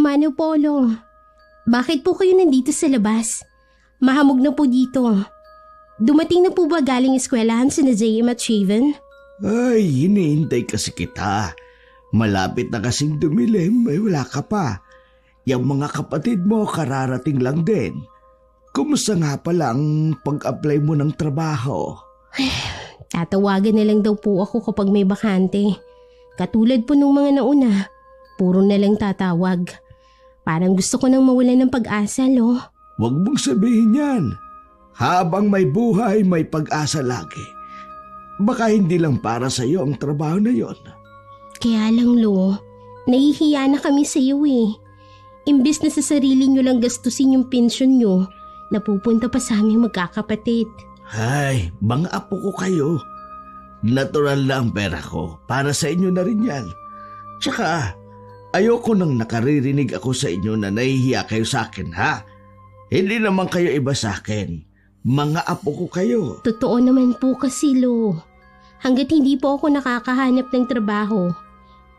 Mano Polo, bakit po kayo nandito sa labas? Mahamog na po dito. Dumating na po ba galing eskwelahan si Nazayim at Shaven? Ay, hinihintay kasi kita. Malapit na kasing dumilim, ay wala ka pa. Yung mga kapatid mo kararating lang din. Kumusta nga pala ang pag-apply mo ng trabaho? Tatawagan na lang daw po ako kapag may bakante. Katulad po nung mga nauna, puro na lang tatawag. Parang gusto ko nang mawalan ng pag-asa, lo. Huwag mong sabihin yan. Habang may buhay, may pag-asa lagi. Baka hindi lang para sa iyo ang trabaho na yon. Kaya lang, lo, nahihiya na kami sa iyo eh. Imbes na sa sarili nyo lang gastusin yung pensyon nyo, napupunta pa sa aming magkakapatid. Ay, mga apo ko kayo. Natural na ang pera ko. Para sa inyo na rin yan. Tsaka, ayoko nang nakaririnig ako sa inyo na nahihiya kayo sa akin, ha? Hindi naman kayo iba sa akin. Mga apo ko kayo. Totoo naman po kasi, lo. Hanggat hindi po ako nakakahanap ng trabaho,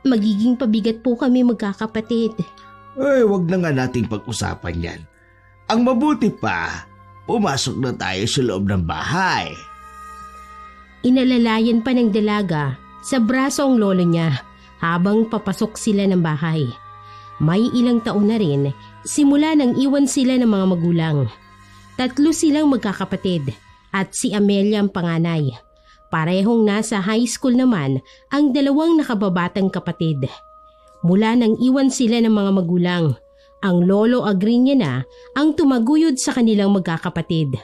magiging pabigat po kami magkakapatid. Ay, wag na nga nating pag-usapan yan. Ang mabuti pa, pumasok na tayo sa loob ng bahay. Inalalayan pa ng dalaga sa braso ang lolo niya habang papasok sila ng bahay. May ilang taon na rin simula nang iwan sila ng mga magulang. 3 silang magkakapatid at si Amelia ang panganay. Parehong nasa high school naman ang 2 nakababatang kapatid. Mula nang iwan sila ng mga magulang, ang lolo Agriña na ang tumaguyod sa kanilang magkakapatid.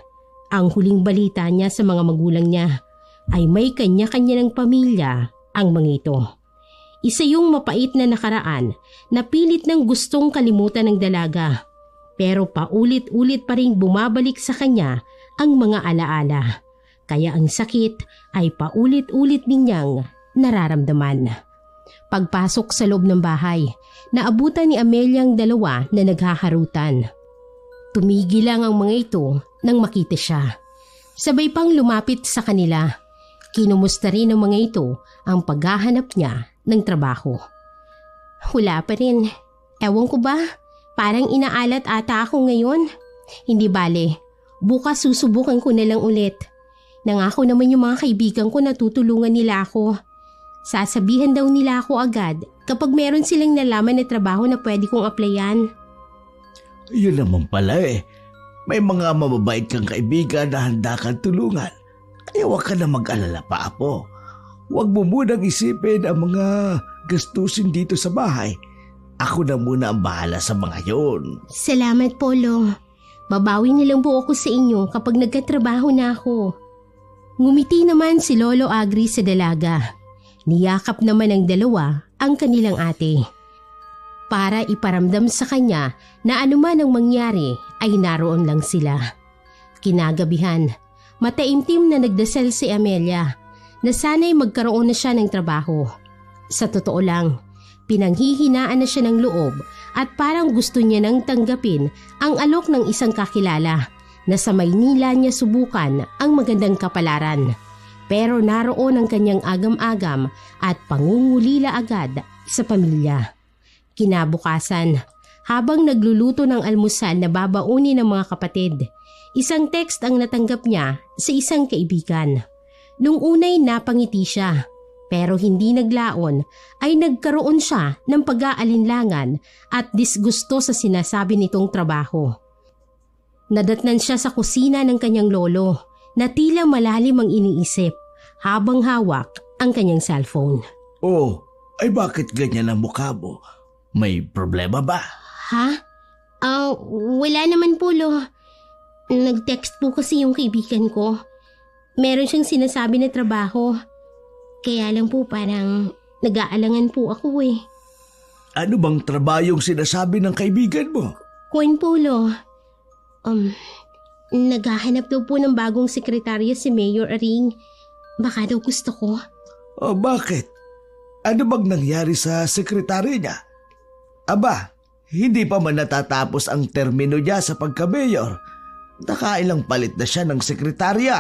Ang huling balita niya sa mga magulang niya ay may kanya-kanya ng pamilya ang mga ito. Isa yung mapait na nakaraan na pilit ng gustong kalimutan ng dalaga. Pero paulit-ulit pa rin bumabalik sa kanya ang mga alaala. Kaya ang sakit ay paulit-ulit din niyang nararamdaman. Pagpasok sa loob ng bahay, naabutan ni Amelia ang 2 na naghaharutan. Tumigil lang ang mga ito nang makita siya. Sabay pang lumapit sa kanila. Kinumusta rin ng mga ito ang paghahanap niya ng trabaho. Wala pa rin. Ewan ko ba? Parang inaalat ata ako ngayon. Hindi bale. Bukas susubukan ko na lang ulit. Nangako naman yung mga kaibigan ko na tutulungan nila ako. Sasabihan daw nila ako agad kapag meron silang nalaman na trabaho na pwede kong applyan. Yun naman pala eh. May mga mababait kang kaibigan na handa kang tulungan. Kaya huwag ka na mag-alala pa, apo. Huwag mo munang isipin ang mga gastusin dito sa bahay. Ako na muna ang bahala sa mga yon. Salamat po, Lo. Babawi na lang po ako sa inyo kapag nagkatrabaho na ako. Ngumiti naman si Lolo Agri sa dalaga. Niyakap naman ng 2 ang kanilang ate. Para iparamdam sa kanya na anuman ang mangyari ay naroon lang sila. Kinagabihan, mataimtim na nagdasal si Amelia na sana'y magkaroon na siya ng trabaho. Sa totoo lang, pinanghihinaan na siya ng loob at parang gusto niya nang tanggapin ang alok ng isang kakilala na sa Maynila niya subukan ang magandang kapalaran. Pero naroon ang kanyang agam-agam at pangungulila agad sa pamilya. Kinabukasan, habang nagluluto ng almusal na babaunin ng mga kapatid, isang text ang natanggap niya sa isang kaibigan. Nung unay napangiti siya, pero hindi naglaon ay nagkaroon siya ng pag-aalinlangan at disgusto sa sinasabi nitong trabaho. Nadatnan siya sa kusina ng kanyang lolo na tila malalim ang iniisip habang hawak ang kanyang cellphone. Oh, ay bakit ganyan ang mukha mo? May problema ba? Ha? Wala naman po, Lo. Nag-text po kasi yung kaibigan ko. Meron siyang sinasabi na trabaho. Kaya lang po parang nag-aalangan po ako eh. Ano bang trabaho yung sinasabi ng kaibigan mo? Kuwan po, Lo. Naghahanap daw po ng bagong sekretarya si Mayor Aring. Baka daw gusto ko. Oh, bakit? Ano bang nangyari sa sekretary niya? Aba, hindi pa man natatapos ang termino niya sa pagka-mayor. Nakailang palit na siya ng sekretarya.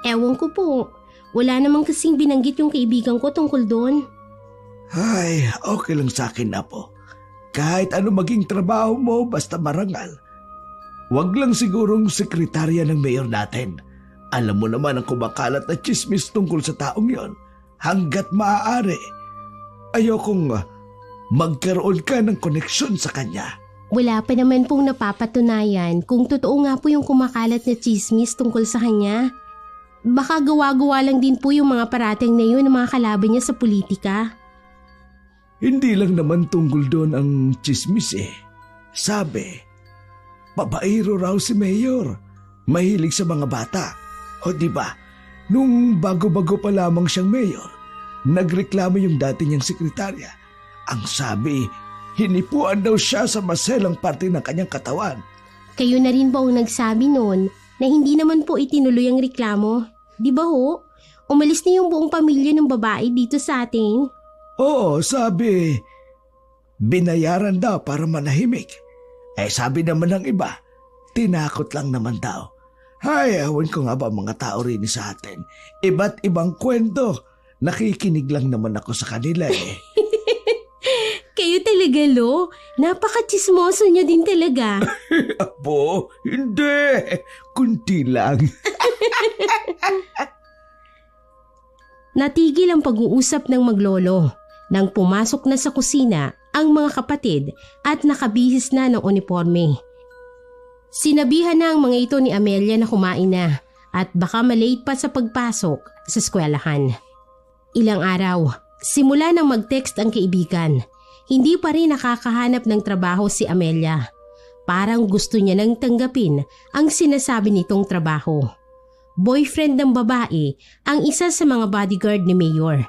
Ewan ko po. Wala namang kasing binanggit yung kaibigan ko tungkol doon. Ay, okay lang sa akin, apo. Kahit ano maging trabaho mo basta marangal. Huwag lang sigurong sekretarya ng mayor natin. Alam mo naman ang kumakalat na chismis tungkol sa taong yon. Hanggat maaari, ayokong magkaroon ka ng koneksyon sa kanya. Wala pa naman pong napapatunayan kung totoo nga po yung kumakalat na chismis tungkol sa kanya. Baka gawa-gawa lang din po yung mga parating na yun ng mga kalaban niya sa politika. Hindi lang naman tungkol doon ang chismis eh. Sabi, babaero raw si Mayor. Mahilig sa mga bata. O diba, nung bago-bago pa lamang siyang mayor, nagreklamo yung dati niyang sekretarya. Ang sabi, hinipuan daw siya sa maselang parte ng kanyang katawan. Kayo na rin ba ang nagsabi noon na hindi naman po itinuloy ang reklamo? Di ba ho? Umalis na yung buong pamilya ng babae dito sa atin. Oo, sabi, binayaran daw para manahimik. Sabi naman ng iba, tinakot lang naman daw. Ay, ewan ko nga ba mga tao rin sa atin. Iba't ibang kwento. Nakikinig lang naman ako sa kanila eh. Kayo talaga, Lo. Napaka-chismoso nyo din talaga. Apo, hindi. Kunti lang. Natigil ang pag-uusap ng maglolo nang pumasok na sa kusina ang mga kapatid at nakabihis na ng uniforme. Sinabihan na ang mga ito ni Amelia na kumain na at baka malate pa sa pagpasok sa eskwelahan. Ilang araw, simula nang mag-text ang kaibigan, hindi pa rin nakakahanap ng trabaho si Amelia. Parang gusto niya nang tanggapin ang sinasabi nitong trabaho. Boyfriend ng babae ang isa sa mga bodyguard ni Mayor.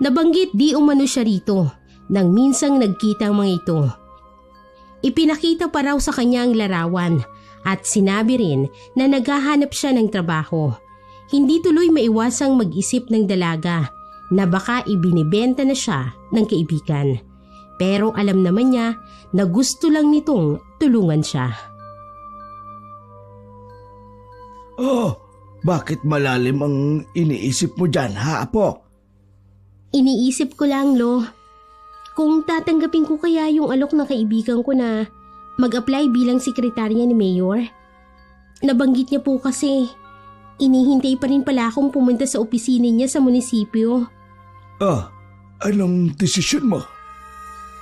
Nabanggit di umano siya rito nang minsang nagkita ang mga ito. Ipinakita pa raw sa kanya ang larawan at sinabi rin na naghahanap siya ng trabaho. Hindi tuloy maiwasang mag-isip ng dalaga na baka ibinibenta na siya ng kaibigan. Pero alam naman niya na gusto lang nitong tulungan siya. Oh, bakit malalim ang iniisip mo dyan, ha, Apo? Iniisip ko lang, Lo. Kung tatanggapin ko kaya yung alok ng kaibigan ko na mag-apply bilang sekretarya ni Mayor. Nabanggit niya po kasi inihintay pa rin pala akong pumunta sa opisina niya sa munisipyo. Anong desisyon mo?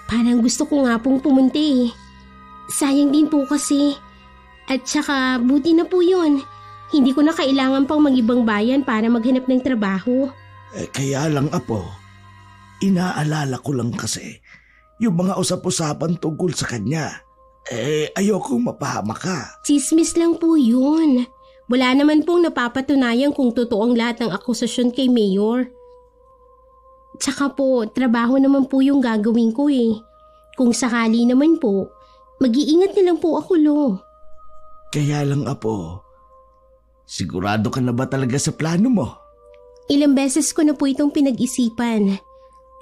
Parang gusto ko nga pong pumunta eh. Sayang din po kasi. At saka buti na po yun. Hindi ko na kailangan pang mag-ibang bayan para maghanap ng trabaho. Kaya lang, Apo. Inaalala ko lang kasi yung mga usap-usapan tungkol sa kanya. Ayoko mapahama ka. Chismis lang po yun. Wala naman pong napapatunayan kung totoo ang lahat ng akusasyon kay Mayor. Tsaka po, trabaho naman po yung gagawin ko eh. Kung sakali naman po, mag-iingat na lang po ako, Lo. Kaya lang, Apo, sigurado ka na ba talaga sa plano mo? Ilang beses ko na po itong pinag-isipan.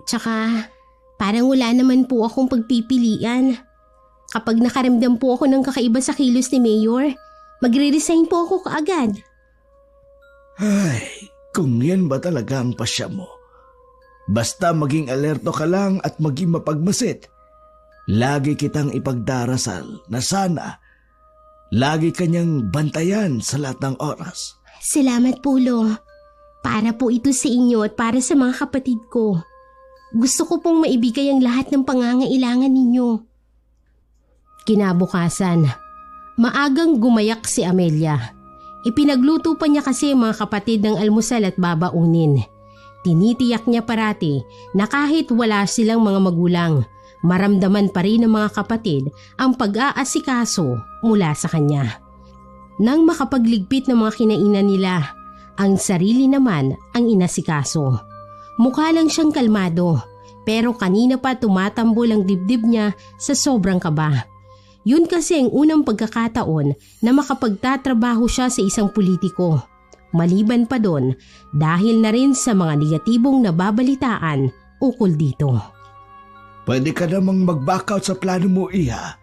Tsaka, parang wala naman po akong pagpipilian. Kapag nakaramdam po ako ng kakaiba sa kilos ni Mayor, magre-resign po ako kaagad. Ay, kung yan ba talaga ang pasya mo? Basta maging alerto ka lang at maging mapagmasid. Lagi kitang ipagdarasal na sana lagi kanyang bantayan sa lahat ng oras. Salamat po, Lo. Para po ito sa inyo at para sa mga kapatid ko. Gusto ko pong maibigay ang lahat ng pangangailangan ninyo. Kinabukasan, maagang gumayak si Amelia. Ipinagluto pa niya kasi mga kapatid ng almusal at babaunin. Tinitiyak niya parati na kahit wala silang mga magulang, maramdaman pa rin ng mga kapatid ang pag-aasikaso mula sa kanya. Nang makapagligpit ng mga kinainan nila, ang sarili naman ang inasikaso. Mukha lang siyang kalmado, pero kanina pa tumatambol ang dibdib niya sa sobrang kaba. Yun kasi ang unang pagkakataon na makapagtatrabaho siya sa isang politiko. Maliban pa doon dahil na rin sa mga negatibong nababalitaan ukol dito. Pwede ka namang mag-back out sa plano mo, Iha.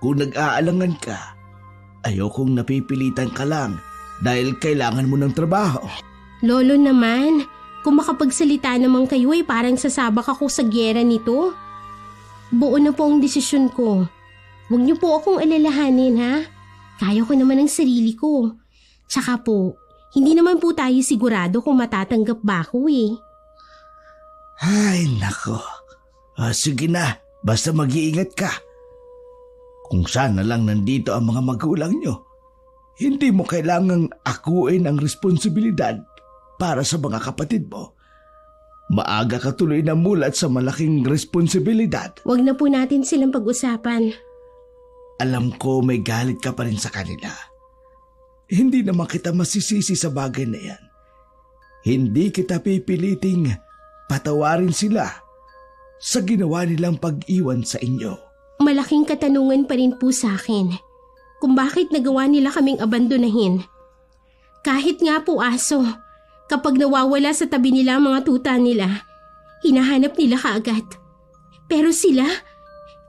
Kung nag-aalangan ka, ayokong napipilitan ka lang dahil kailangan mo ng trabaho. Lolo naman, kung makapagsalita naman kayo ay parang sasabak ako sa gyera nito. buo na po ang desisyon ko. Huwag niyo po akong alalahanin, ha? Kaya ko naman ang sarili ko. Tsaka po, hindi naman po tayo sigurado kung matatanggap ba ako eh. Ay, nako. Sige na, basta mag-iingat ka. Kung sana lang nandito ang mga magulang nyo, hindi mo kailangang akuin ang responsibilidad para sa mga kapatid mo. Maaga ka tuloy na mulat sa malaking responsibilidad. Huwag na po natin silang pag-usapan. Alam ko may galit ka pa rin sa kanila. Hindi naman kita masisisi sa bagay na yan. Hindi kita pipiliting patawarin sila sa ginawa nilang pag-iwan sa inyo. Malaking katanungan pa rin po sa akin kung bakit nagawa nila kaming abandonahin. Kahit nga po aso, kapag nawawala sa tabi nila ang mga tuta nila, hinahanap nila kaagad. Pero sila,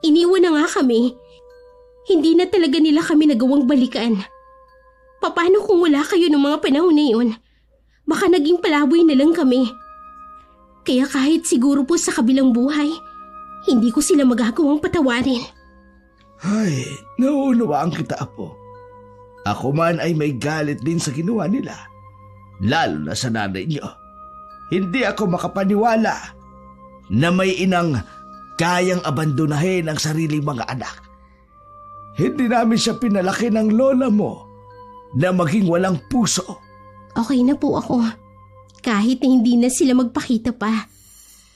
iniwan na nga kami. Hindi na talaga nila kami nagawang balikan. Paano kung wala kayo ng mga panahon na yun? Baka naging palaboy na lang kami. Kaya kahit siguro po sa kabilang buhay, hindi ko sila magagawang patawarin. Ay, nauunawaan kita, Apo. Ako man ay may galit din sa ginawa nila. Lalo na sa nanay niyo. Hindi ako makapaniwala na may inang kayang abandonahin ang sariling mga anak. Hindi namin siya pinalaki ng lola mo na maging walang puso. Okay na po ako. Kahit na hindi na sila magpakita pa.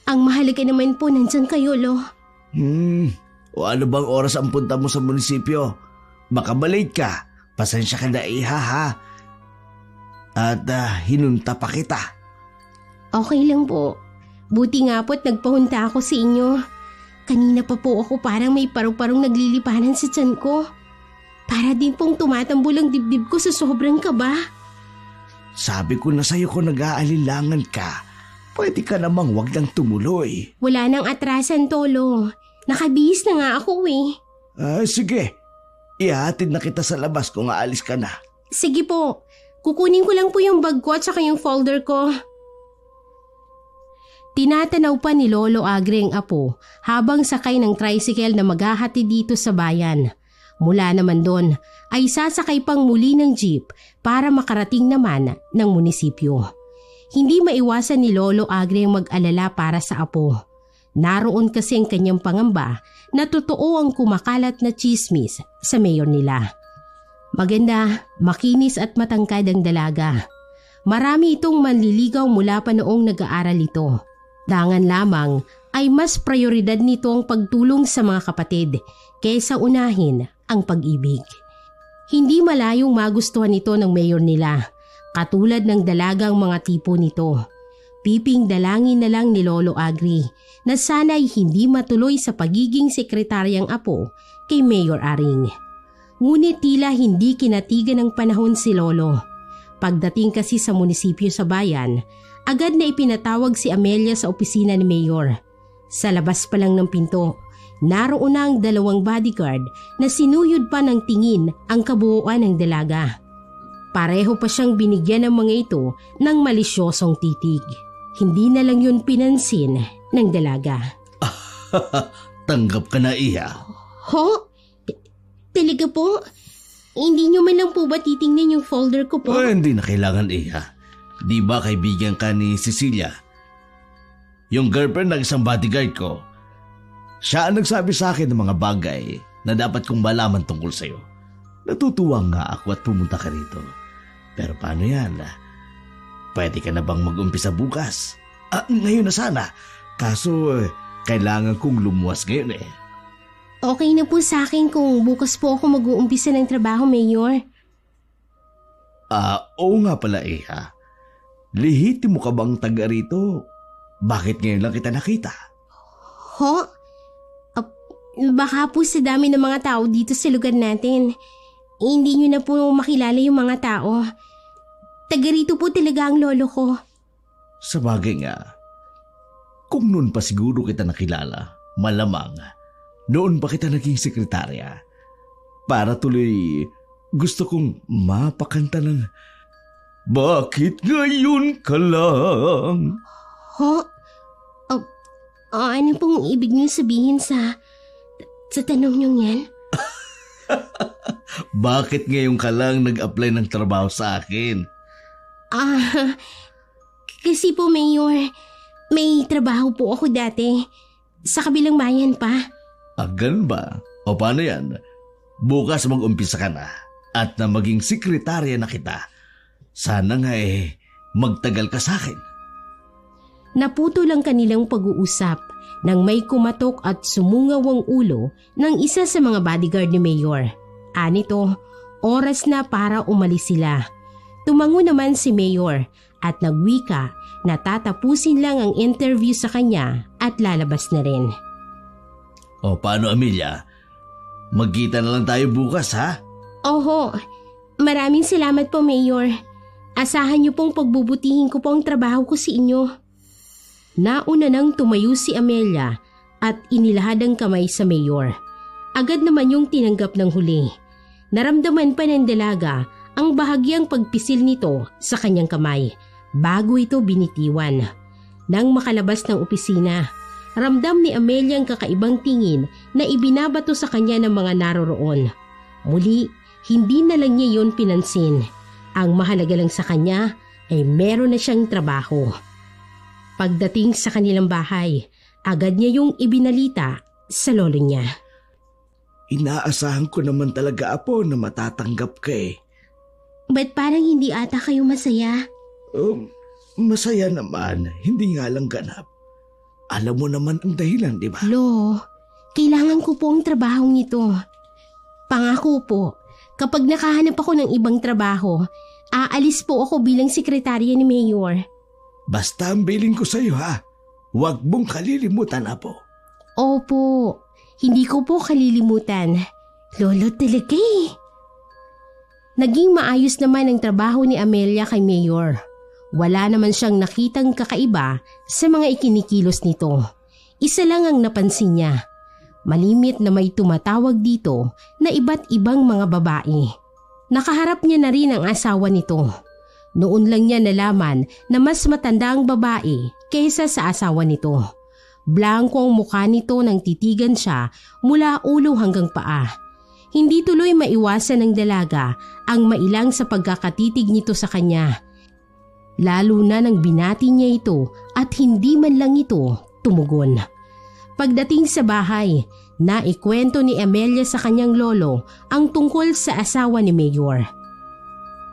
Ang mahalaga naman po nandyan kayo, Lo. O ano bang oras ang punta mo sa munisipyo? Baka malate ka. Pasensya ka na, Iha, ha? At hinunta pa kita. Okay lang po. Buti nga po't nagpahunta ako sa inyo. Kanina pa po ako parang may paru-parong naglilipanan sa tiyan ko. Para din pong tumatambol ang dibdib ko sa sobrang kaba. Sabi ko na sa'yo kung nag-aalilangan ka, pwede ka namang wag nang tumuloy. Wala nang atrasan, Tolo. Nakabihis na nga ako eh. Sige. Ihatid na kita sa labas kung aalis ka na. Sige po. Kukunin ko lang po yung bag ko at saka yung folder ko. Tinatanaw pa ni Lolo Agre ang apo habang sakay ng tricycle na maghahati dito sa bayan. Mula naman doon ay sasakay pang muli ng jeep para makarating naman ng munisipyo. Hindi maiwasan ni Lolo Agre ang mag-alala para sa apo. Naroon kasi ang kanyang pangamba na totoo ang kumakalat na chismis sa mayor nila. Maganda, makinis at matangkad ang dalaga. Marami itong manliligaw mula pa noong nag-aaral ito. Dangan lamang ay mas prioridad nito ang pagtulong sa mga kapatid kaysa unahin ang pag-ibig. Hindi malayong magustuhan ito ng mayor nila, katulad ng dalagang mga tipo nito. Piping dalangin na lang ni Lolo Agri na sana'y hindi matuloy sa pagiging sekretaryang apo kay Mayor Aring. Ngunit tila hindi kinatigan ng panahon si Lolo. Pagdating kasi sa munisipyo sa bayan, agad na ipinatawag si Amelia sa opisina ni Mayor. Sa labas pa lang ng pinto, naroon na ang 2 bodyguard na sinuyod pa ng tingin ang kabuuan ng dalaga. Pareho pa siyang binigyan ng mga ito ng malisyosong titig. Hindi na lang yun pinansin ng dalaga. Tanggap ka na, Iha. Ho? Talaga po? Hindi nyo man lang po ba titingnan yung folder ko po? Hindi na kailangan, Iha. Di ba kaibigan ka ni Cecilia? Yung girlfriend ng isang bodyguard ko. Siya ang nagsabi sa akin ng mga bagay na dapat kong malaman tungkol sa'yo. Natutuwa nga ako at pumunta ka rito. Pero paano yan? Pwede ka na bang mag-umpisa bukas? Ngayon na sana. Kaso kailangan kong lumuwas ngayon eh. Okay na po sa akin kung bukas po ako mag-uumpisa ng trabaho, Mayor. Oo nga pala, Iha. Lihiti mo ka bang taga rito? Bakit ngayon lang kita nakita? Ho? Baka po sa dami ng mga tao dito sa lugar natin, hindi nyo na po makilala yung mga tao. Taga rito po talaga ang lolo ko. Sa bagay nga, kung noon pa siguro kita nakilala, malamang noon pa kita naging sekretarya. Para tuloy gusto kong mapakanta ng "Bakit ngayon ka lang?" Ho? Ano pong ibig niyo sabihin sa sa tanong niyong yan? Bakit ngayon ka lang nag-apply ng trabaho sa akin? Kasi po, Mayor, may trabaho po ako dati. Sa kabilang bayan pa. Ganun ba? O paano yan? Bukas mag-umpisa ka na at na maging sekretarya na kita. Sana nga magtagal ka sa akin. Naputo lang kanilang pag-uusap nang may kumatok at sumungaw ang ulo ng isa sa mga bodyguard ni Mayor. Anito, oras na para umalis sila. Tumango naman si Mayor at nagwika na tatapusin lang ang interview sa kanya at lalabas na rin. O paano, Amelia? Magkita na lang tayo bukas, ha? Oho, maraming salamat po, Mayor. Asahan niyo pong pagbubutihin ko po ang trabaho ko sa inyo. Nauna nang tumayo si Amelia at inilahad ang kamay sa Mayor. Agad naman yung tinanggap ng huli. Naramdaman pa ng dalaga ang bahagyang pagpisil nito sa kanyang kamay bago ito binitiwan. Nang makalabas ng opisina, ramdam ni Amelia ang kakaibang tingin na ibinabato sa kanya ng mga naroroon. Muli, hindi na lang niya yun pinansin. Ang mahalaga lang sa kanya ay meron na siyang trabaho. Pagdating sa kanilang bahay, agad niya yung ibinalita sa lolo niya. Inaasahan ko naman talaga, Apo, na matatanggap ka eh. Ba't parang hindi ata kayo masaya? Masaya naman, hindi nga lang ganap. Alam mo naman ang dahilan, di ba? Lo, kailangan ko po ang trabahong ito. Pangako po, kapag nakahanap ako ng ibang trabaho, aalis po ako bilang sekretarya ni Mayor. Basta ang bilin ko sa'yo, ha? Huwag mong kalilimutan, Apo. Opo, hindi ko po kalilimutan. Lolo talaga eh. Naging maayos naman ang trabaho ni Amelia kay Mayor. Wala naman siyang nakitang kakaiba sa mga ikinikilos nito. Isa lang ang napansin niya. Malimit na may tumatawag dito na iba't ibang mga babae. Nakaharap niya na rin ang asawa nito. Noon lang niya nalaman na mas matanda ang babae kaysa sa asawa nito. Blanko ang mukha nito nang titigan siya mula ulo hanggang paa. Hindi tuloy maiwasan ng dalaga ang mailang sa pagkakatitig nito sa kanya. Lalo na nang binati niya ito at hindi man lang ito tumugon. Pagdating sa bahay, naikwento ni Amelia sa kanyang lolo ang tungkol sa asawa ni Mayor.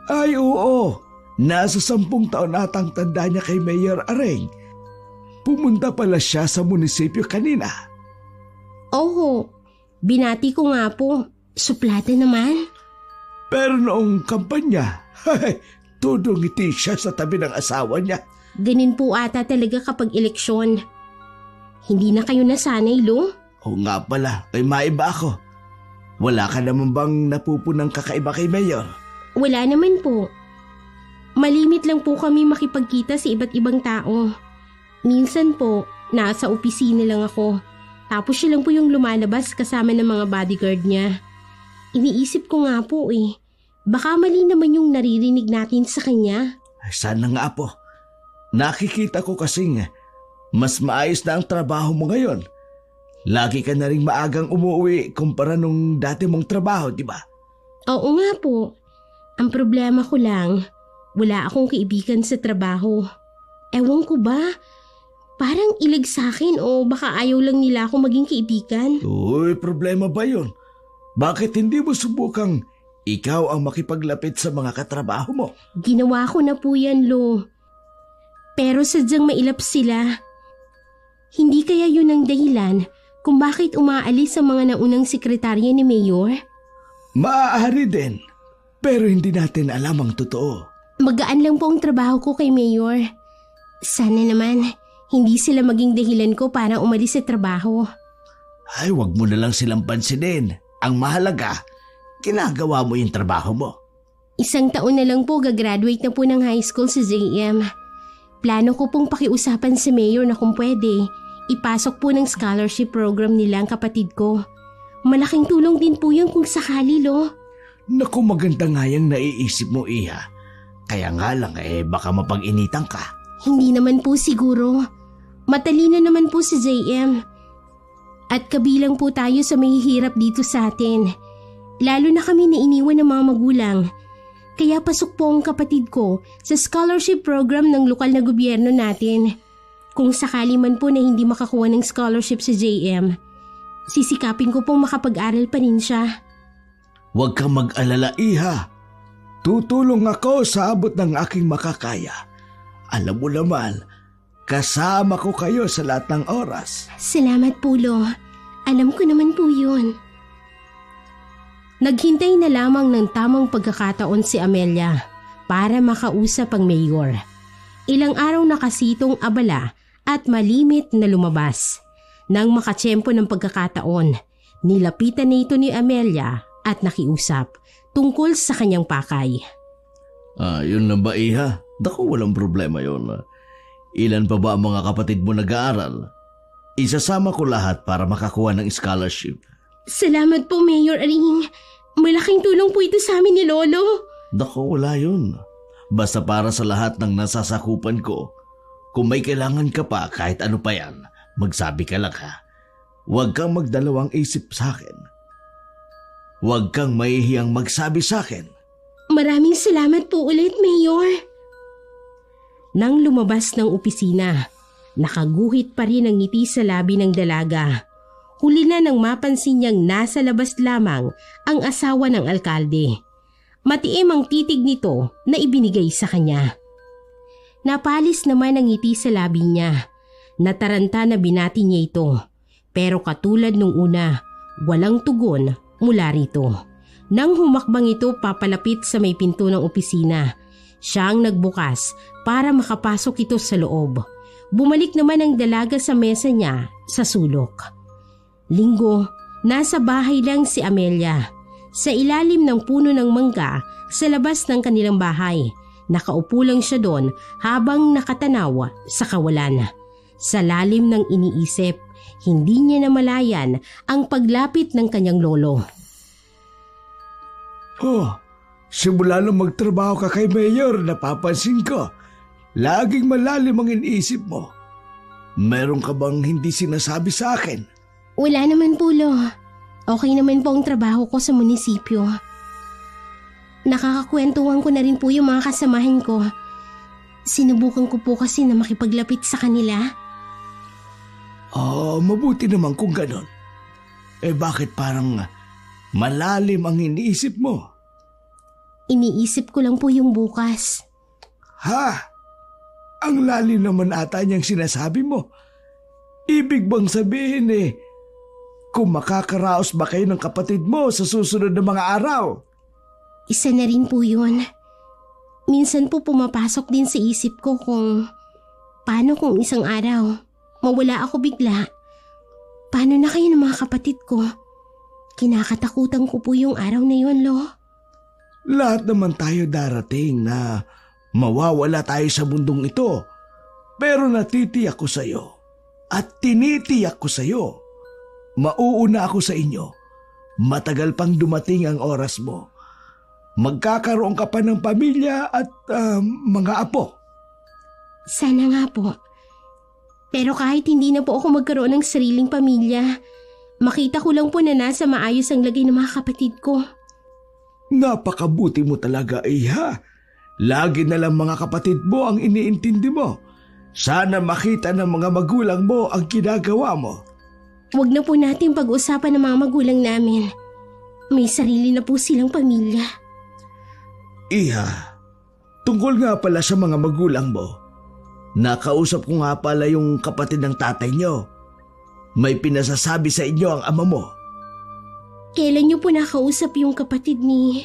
Ay oo, nasa 10 taon atang tanda niya kay Mayor Areng. Pumunta pala siya sa munisipyo kanina. Oo, binati ko nga po. Suplada naman. Pero noong kampanya, todo ngiti siya sa tabi ng asawa niya. Ganin po ata talaga kapag eleksyon. Hindi na kayo nasanay, Lo? Oo nga pala, ay maiba ako. Wala ka naman bang napupunang kakaiba kay Mayor? Wala naman po. Malimit lang po kami makipagkita sa iba't ibang tao. Minsan po, nasa opisina lang ako. Tapos siya lang po yung lumalabas kasama ng mga bodyguard niya. Iniisip ko nga po baka mali naman yung naririnig natin sa kanya. Sana nga po. Nakikita ko kasing mas maayos na ang trabaho mo ngayon. Lagi ka na rin maagang umuwi kumpara nung dati mong trabaho, di ba? Oo nga po. Ang problema ko lang, wala akong kaibigan sa trabaho. Ewan ko ba? Parang ilig sa akin o baka ayaw lang nila ako maging kaibigan. Uy, problema ba yun? Bakit hindi mo subukang ikaw ang makipaglapit sa mga katrabaho mo? Ginawa ko na po yan, Lo. Pero sadyang mailap sila. Hindi kaya yun ang dahilan kung bakit umaalis ang mga naunang sekretarya ni Mayor? Maaari din, pero hindi natin alam ang totoo. Magaan lang po ang trabaho ko kay Mayor. Sana naman hindi sila maging dahilan ko para umalis sa trabaho. Ay, wag mo na lang silang pansinin. Ang mahalaga, ginagawa mo yung trabaho mo. 1 taon na lang po gagraduate na po ng high school sa JM. Plano ko pong pakiusapan si Mayor na kung pwede, ipasok po ng scholarship program nila ang kapatid ko. Malaking tulong din po yun kung sakali, Lo. Naku, maganda nga yung naiisip mo, Iha. Kaya nga lang baka mapag-initan ka. Hindi naman po siguro. Matalino naman po si JM. At kabilang po tayo sa mahihirap dito sa atin. Lalo na kami na iniwan ng mga magulang. Kaya pasok po ang kapatid ko sa scholarship program ng lokal na gobyerno natin. Kung sakali man po na hindi makakuha ng scholarship sa JM, sisikapin ko pong makapag-aral pa rin siya. Huwag kang mag-alala, Iha. Tutulong ako sa abot ng aking makakaya. Alam mo naman, kasama ko kayo sa lahat ng oras. Salamat po, Lo. Alam ko naman po yun. Naghintay na lamang ng tamang pagkakataon si Amelia para makausap ang mayor. Ilang araw na kasi itong abala at malimit na lumabas. Nang makatsyempo ng pagkakataon, nilapitan na ito ni Amelia at nakiusap tungkol sa kanyang pakay. Yun lang ba, Iha? Naku, walang problema yun. Ilan pa ba ang mga kapatid mo nag-aaral? Isasama ko lahat para makakuha ng scholarship. Salamat po, Mayor Aring. Malaking tulong po ito sa amin ni Lolo. Naku, wala yun. Basta para sa lahat ng nasasakupan ko. Kung may kailangan ka pa kahit ano pa yan, magsabi ka lang ha. Huwag kang magdalawang isip sa akin. Huwag kang mahihiyang magsabi sa akin. Maraming salamat po ulit, Mayor. Nang lumabas ng opisina, nakaguhit pa rin ang ngiti sa labi ng dalaga. Huli na nang mapansin niyang nasa labas lamang ang asawa ng alkalde. Matiim ang titig nito na ibinigay sa kanya. Napalis naman ang ngiti sa labi niya. Nataranta na binati niya ito. Pero katulad nung una, walang tugon mula rito. Nang humakbang ito papalapit sa may pinto ng opisina, siya ang nagbukas para makapasok ito sa loob. Bumalik naman ang dalaga sa mesa niya sa sulok. Linggo, nasa bahay lang si Amelia. Sa ilalim ng puno ng mangga sa labas ng kanilang bahay. Nakaupo lang siya doon habang nakatanaw sa kawalan. Sa lalim ng iniisip, hindi niya namalayan ang paglapit ng kanyang lolo. Simula nung magtrabaho ka kay Mayor, napapansin ko, laging malalim ang iniisip mo. Meron ka bang hindi sinasabi sa akin? Wala naman po, Lo. Okay naman po ang trabaho ko sa munisipyo. Nakakakwentuhan ko na rin po yung mga kasamahan ko. Sinubukan ko po kasi na makipaglapit sa kanila. Mabuti naman kung ganon. Bakit parang malalim ang iniisip mo? Iniisip ko lang po yung bukas. Ang lalim naman ata niyang sinasabi mo. Ibig bang sabihin kung makakaraos ba kayo ng kapatid mo sa susunod na mga araw? Isa na rin po yun. Minsan po pumapasok din sa isip ko kung paano kung isang araw mawala ako bigla. Paano na kayo ng mga kapatid ko? Kinakatakutan ko po yung araw na yun, Lo. Lahat naman tayo darating na mawawala tayo sa mundong ito. Pero natitiyak ko sa iyo at tinitiyak ko sa iyo, mauuna ako sa inyo. Matagal pang dumating ang oras mo. Magkakaroon ka pa ng pamilya at mga apo. Sana nga po. Pero kahit hindi na po ako magkaroon ng sariling pamilya, makita ko lang po na nasa maayos ang lagay ng mga kapatid ko. Napakabuti mo talaga, Iha. Lagi na lang mga kapatid mo ang iniintindi mo. Sana makita ng mga magulang mo ang ginagawa mo. Huwag na po natin pag-usapan ng mga magulang namin. May sarili na po silang pamilya. Iha, tungkol nga pala sa mga magulang mo. Nakausap ko nga pala yung kapatid ng tatay niyo. May pinasasabi sa inyo ang ama mo. Kailan niyo po nakausap yung kapatid ni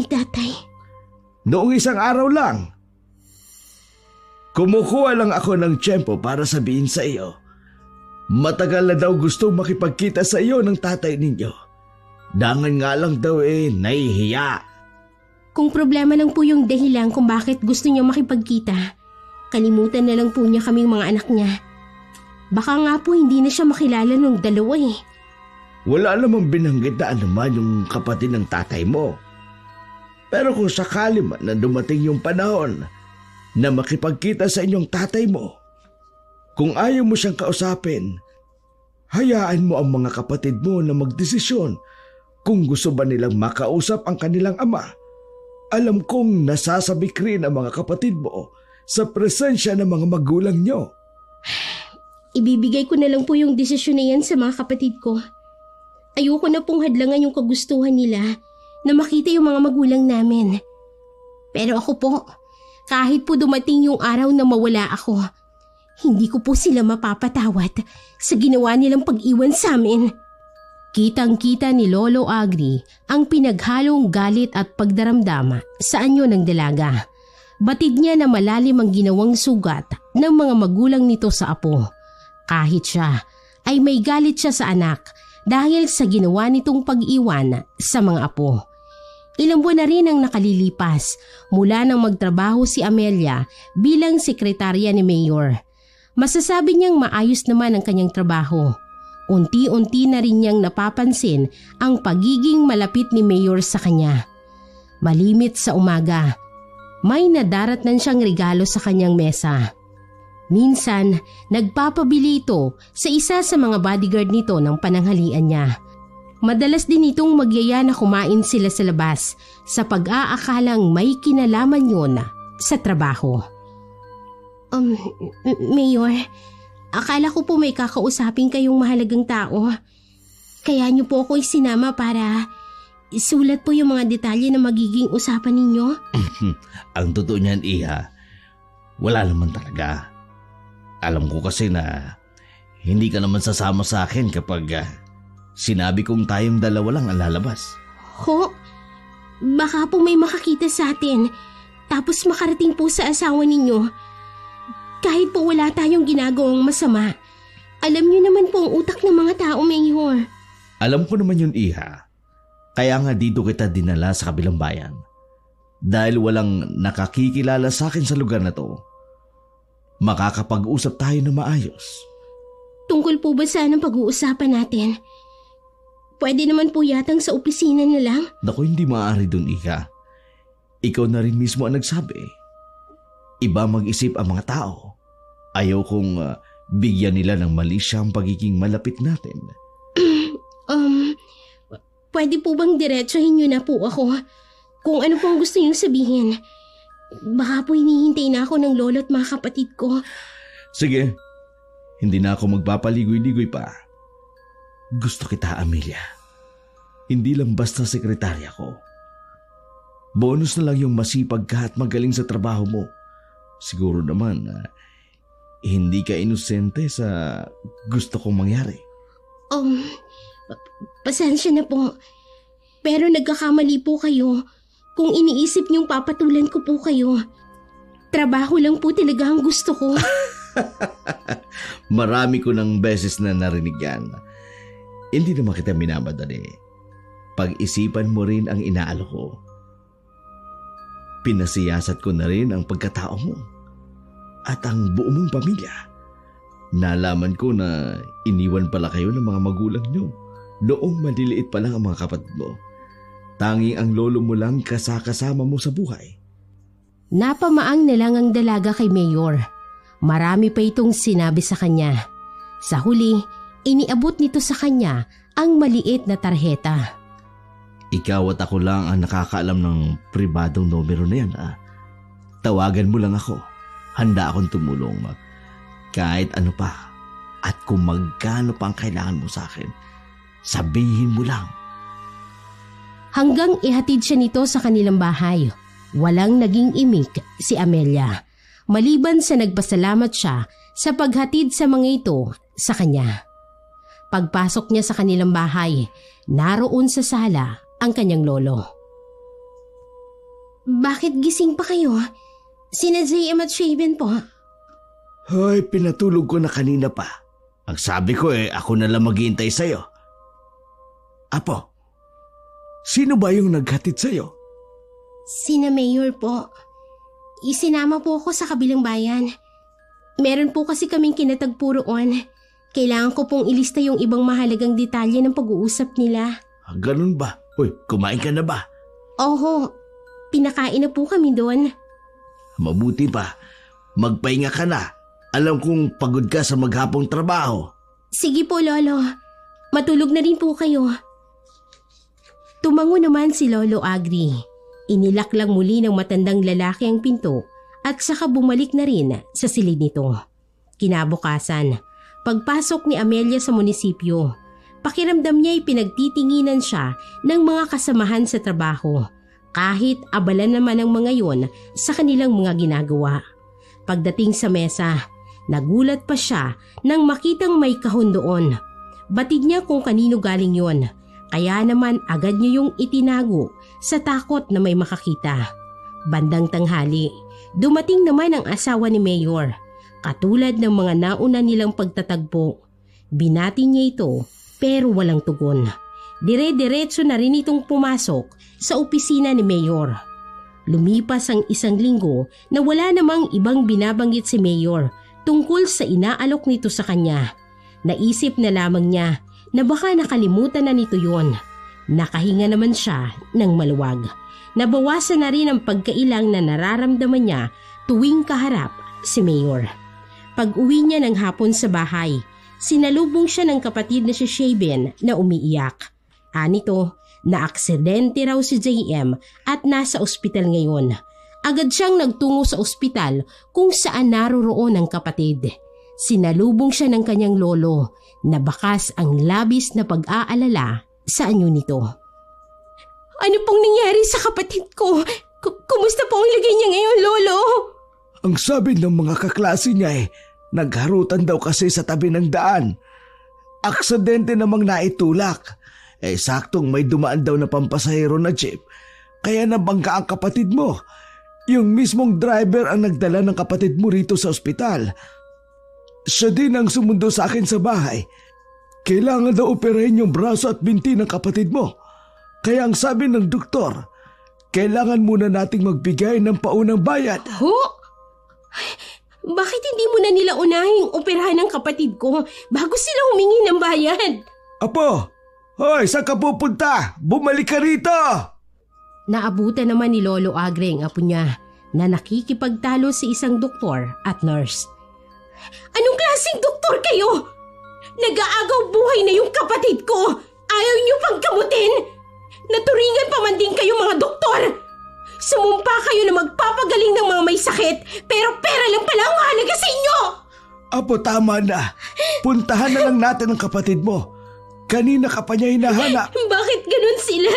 tatay? Noong isang araw lang. Kumukuha lang ako ng tiyempo para sabihin sa iyo. Matagal na daw gustong makipagkita sa iyo ng tatay ninyo. Dangan nga lang daw nahihiya. Kung problema lang po yung dahilan kung bakit gusto niya makipagkita, kalimutan na lang po niya kaming mga anak niya. Baka nga po hindi na siya makilala ng dalawa Wala namang binanggit na anuman yung kapatid ng tatay mo. Pero kung sakali man na dumating yung panahon na makipagkita sa inyong tatay mo, kung ayaw mo siyang kausapin, Hayaan mo ang mga kapatid mo na magdesisyon kung gusto ba nilang makausap ang kanilang ama. Alam kong nasasabik rin ang mga kapatid mo sa presensya ng mga magulang nyo. Ibibigay ko na lang po yung desisyon na yan sa mga kapatid ko. Ayoko na pong hadlangan yung kagustuhan nila na makita yung mga magulang namin. Pero ako po, kahit po dumating yung araw na mawala ako, hindi ko po sila mapapatawad sa ginawa nilang pag-iwan sa amin. Kitang-kita ni Lolo Agri ang pinaghalong galit at pagdaramdam sa anyo ng dalaga. Batid niya na malalim ang ginawang sugat ng mga magulang nito sa apo. Kahit siya ay may galit siya sa anak dahil sa ginawa nitong pag-iwan sa mga apo. Ilang buwan na rin ang nakalilipas mula nang magtrabaho si Amelia bilang sekretarya ni Mayor. Masasabi niyang maayos naman ang kanyang trabaho. Unti-unti na rin niyang napapansin ang pagiging malapit ni Mayor sa kanya. Malimit sa umaga, may nadaratnan siyang regalo sa kanyang mesa. Minsan, nagpapabili ito sa isa sa mga bodyguard nito ng pananghalian niya. Madalas din itong magyaya na kumain sila sa labas sa pag-aakalang may kinalaman yun sa trabaho. Mayor, akala ko po may kakausapin kayong mahalagang tao. Kaya niyo po ako isinama para isulat po yung mga detalye na magiging usapan ninyo. Ang totoo niyan, Iha, wala naman talaga. Alam ko kasi na hindi ka naman sasama sa akin kapag sinabi kong tayong dalawa lang ang lalabas. Ho? Baka po may makakita sa atin tapos makarating po sa asawa ninyo. Kahit po wala tayong ginagawang masama, alam niyo naman po ang utak ng mga tao, Mayor. Alam ko naman yun, Iha. Kaya nga dito kita dinala sa kabilang bayan. Dahil walang nakakikilala sa akin sa lugar na to, makakapag-usap tayo na maayos. Tungkol po ba saan ang pag-uusapan natin? Pwede naman po yatang sa opisina na lang. Naku, hindi maaari dun, Iha. Ikaw na rin mismo ang nagsabi. Iba mag-isip ang mga tao. Ayaw kong bigyan nila ng mali siyang pagiging malapit natin. Pwede po bang diretsahin niyo na po ako? Kung ano pong gusto niyong sabihin. Baka po hinihintay na ako ng lolo at mga kapatid ko. Sige, hindi na ako magpapaligoy-ligoy pa. Gusto kita, Amelia. Hindi lang basta sekretarya ko. Bonus na lang yung masipag ka at magaling sa trabaho mo. Siguro naman hindi ka inosente sa gusto kong mangyari. Pasensya na po. Pero nagkakamali po kayo kung iniisip niyong papatulan ko po kayo. Trabaho lang po talaga ang gusto ko. Marami ko ng beses na narinig yan. Hindi naman kita minamadali. Pag-isipan mo rin ang inaalo ko. Pinasiyasat ko na rin ang pagkatao mo at ang buo mong pamilya. Nalaman ko na iniwan pala kayo ng mga magulang nyo. Noong maliliit pa lang ang mga kapatid mo. Tanging ang lolo mo lang kasama mo sa buhay. Napamaang na lang ang dalaga kay Mayor. Marami pa itong sinabi sa kanya. Sa huli, iniabot nito sa kanya ang maliit na tarheta. Ikaw at ako lang ang nakakaalam ng pribadong numero na yan. Tawagan mo lang ako. Handa akong tumulong. Kahit ano pa. At kung magkano pa ang kailangan mo sa akin, sabihin mo lang. Hanggang ihatid siya nito sa kanilang bahay. Walang naging imik si Amelia. Maliban sa nagpasalamat siya sa paghatid sa mga ito sa kanya. Pagpasok niya sa kanilang bahay, naroon sa sala ang kanyang lolo. Bakit gising pa kayo? Sina JM at Shaven po. Hoy, pinatulog ko na kanina pa. Ang sabi ko ako na lang maghihintay sa'yo. Apo, sino ba yung naghatid sa'yo? Sina Mayor po. Isinama po ako sa kabilang bayan. Meron po kasi kaming kinatagpo roon. Kailangan ko pong ilista yung ibang mahalagang detalye ng pag-uusap nila. Ganun ba? Hoy, kumain ka na ba? Oho, pinakain na po kami doon. Mabuti pa, magpahinga ka na. Alam kong pagod ka sa maghapong trabaho. Sige po, Lolo. Matulog na rin po kayo. Tumango naman si Lolo Agri. Inilak lang muli ng matandang lalaki ang pinto at saka bumalik na rin sa silid nito. Kinabukasan, pagpasok ni Amelia sa munisipyo, pakiramdam niya ay pinagtitinginan siya ng mga kasamahan sa trabaho kahit abala naman ang mga yon sa kanilang mga ginagawa. Pagdating sa mesa, nagulat pa siya nang makitang may kahon doon. Batid niya kung kanino galing yon, kaya naman agad niya yung itinago sa takot na may makakita. Bandang tanghali, dumating naman ang asawa ni Mayor. Katulad ng mga nauna nilang pagtatagpo, binati niya ito pero walang tugon. Dire-diretso na rin itong pumasok sa opisina ni Mayor. Lumipas ang isang linggo na wala namang ibang binabanggit si Mayor tungkol sa inaalok nito sa kanya. Naisip na lamang niya na baka nakalimutan na nito yon. Nakahinga naman siya ng maluwag. Nabawasan na rin ang pagkailang na nararamdaman niya tuwing kaharap si Mayor. Pag-uwi niya ng hapon sa bahay, sinalubong siya ng kapatid na si Shaben na umiiyak. Anito, na-aksidente raw si JM at nasa ospital ngayon. Agad siyang nagtungo sa ospital kung saan naroroon ang kapatid. Sinalubong siya ng kanyang lolo na bakas ang labis na pag-aalala sa anyo nito. Ano pong nangyari sa kapatid ko? Kumusta po ang lagay niya ngayon, Lolo? Ang sabi ng mga kaklase niya nagharutan daw kasi sa tabi ng daan. Aksidente namang naitulak. Saktong may dumaan daw na pampasahero na jeep, kaya nabangga ang kapatid mo. Yung mismong driver ang nagdala ng kapatid mo rito sa ospital. Siya din ang sumundo sa akin sa bahay. Kailangan daw operahin yung braso at binti ng kapatid mo. Kaya ang sabi ng doktor, kailangan muna nating magbigay ng paunang bayad. Ho? Bakit hindi mo na nila unahing operahan ng kapatid ko bago sila humingi ng bayad? Apo! Hoy, saan ka pupunta? Bumalik ka rito! Naabutan naman ni Lolo Agre ang apo niya na nakikipagtalo sa isang doktor at nurse. Anong klaseng doktor kayo? Nag-aagaw buhay na yung kapatid ko! Ayaw niyo pang gamutin? Naturingan pa man din kayo mga doktor! Sumumpa kayo na magpapagaling ng mga may sakit pero pera lang pala ang halaga sa inyo! Apo, tama na. Puntahan na lang natin ang kapatid mo. Kanina ka pa niya hinahanap. Bakit ganun sila?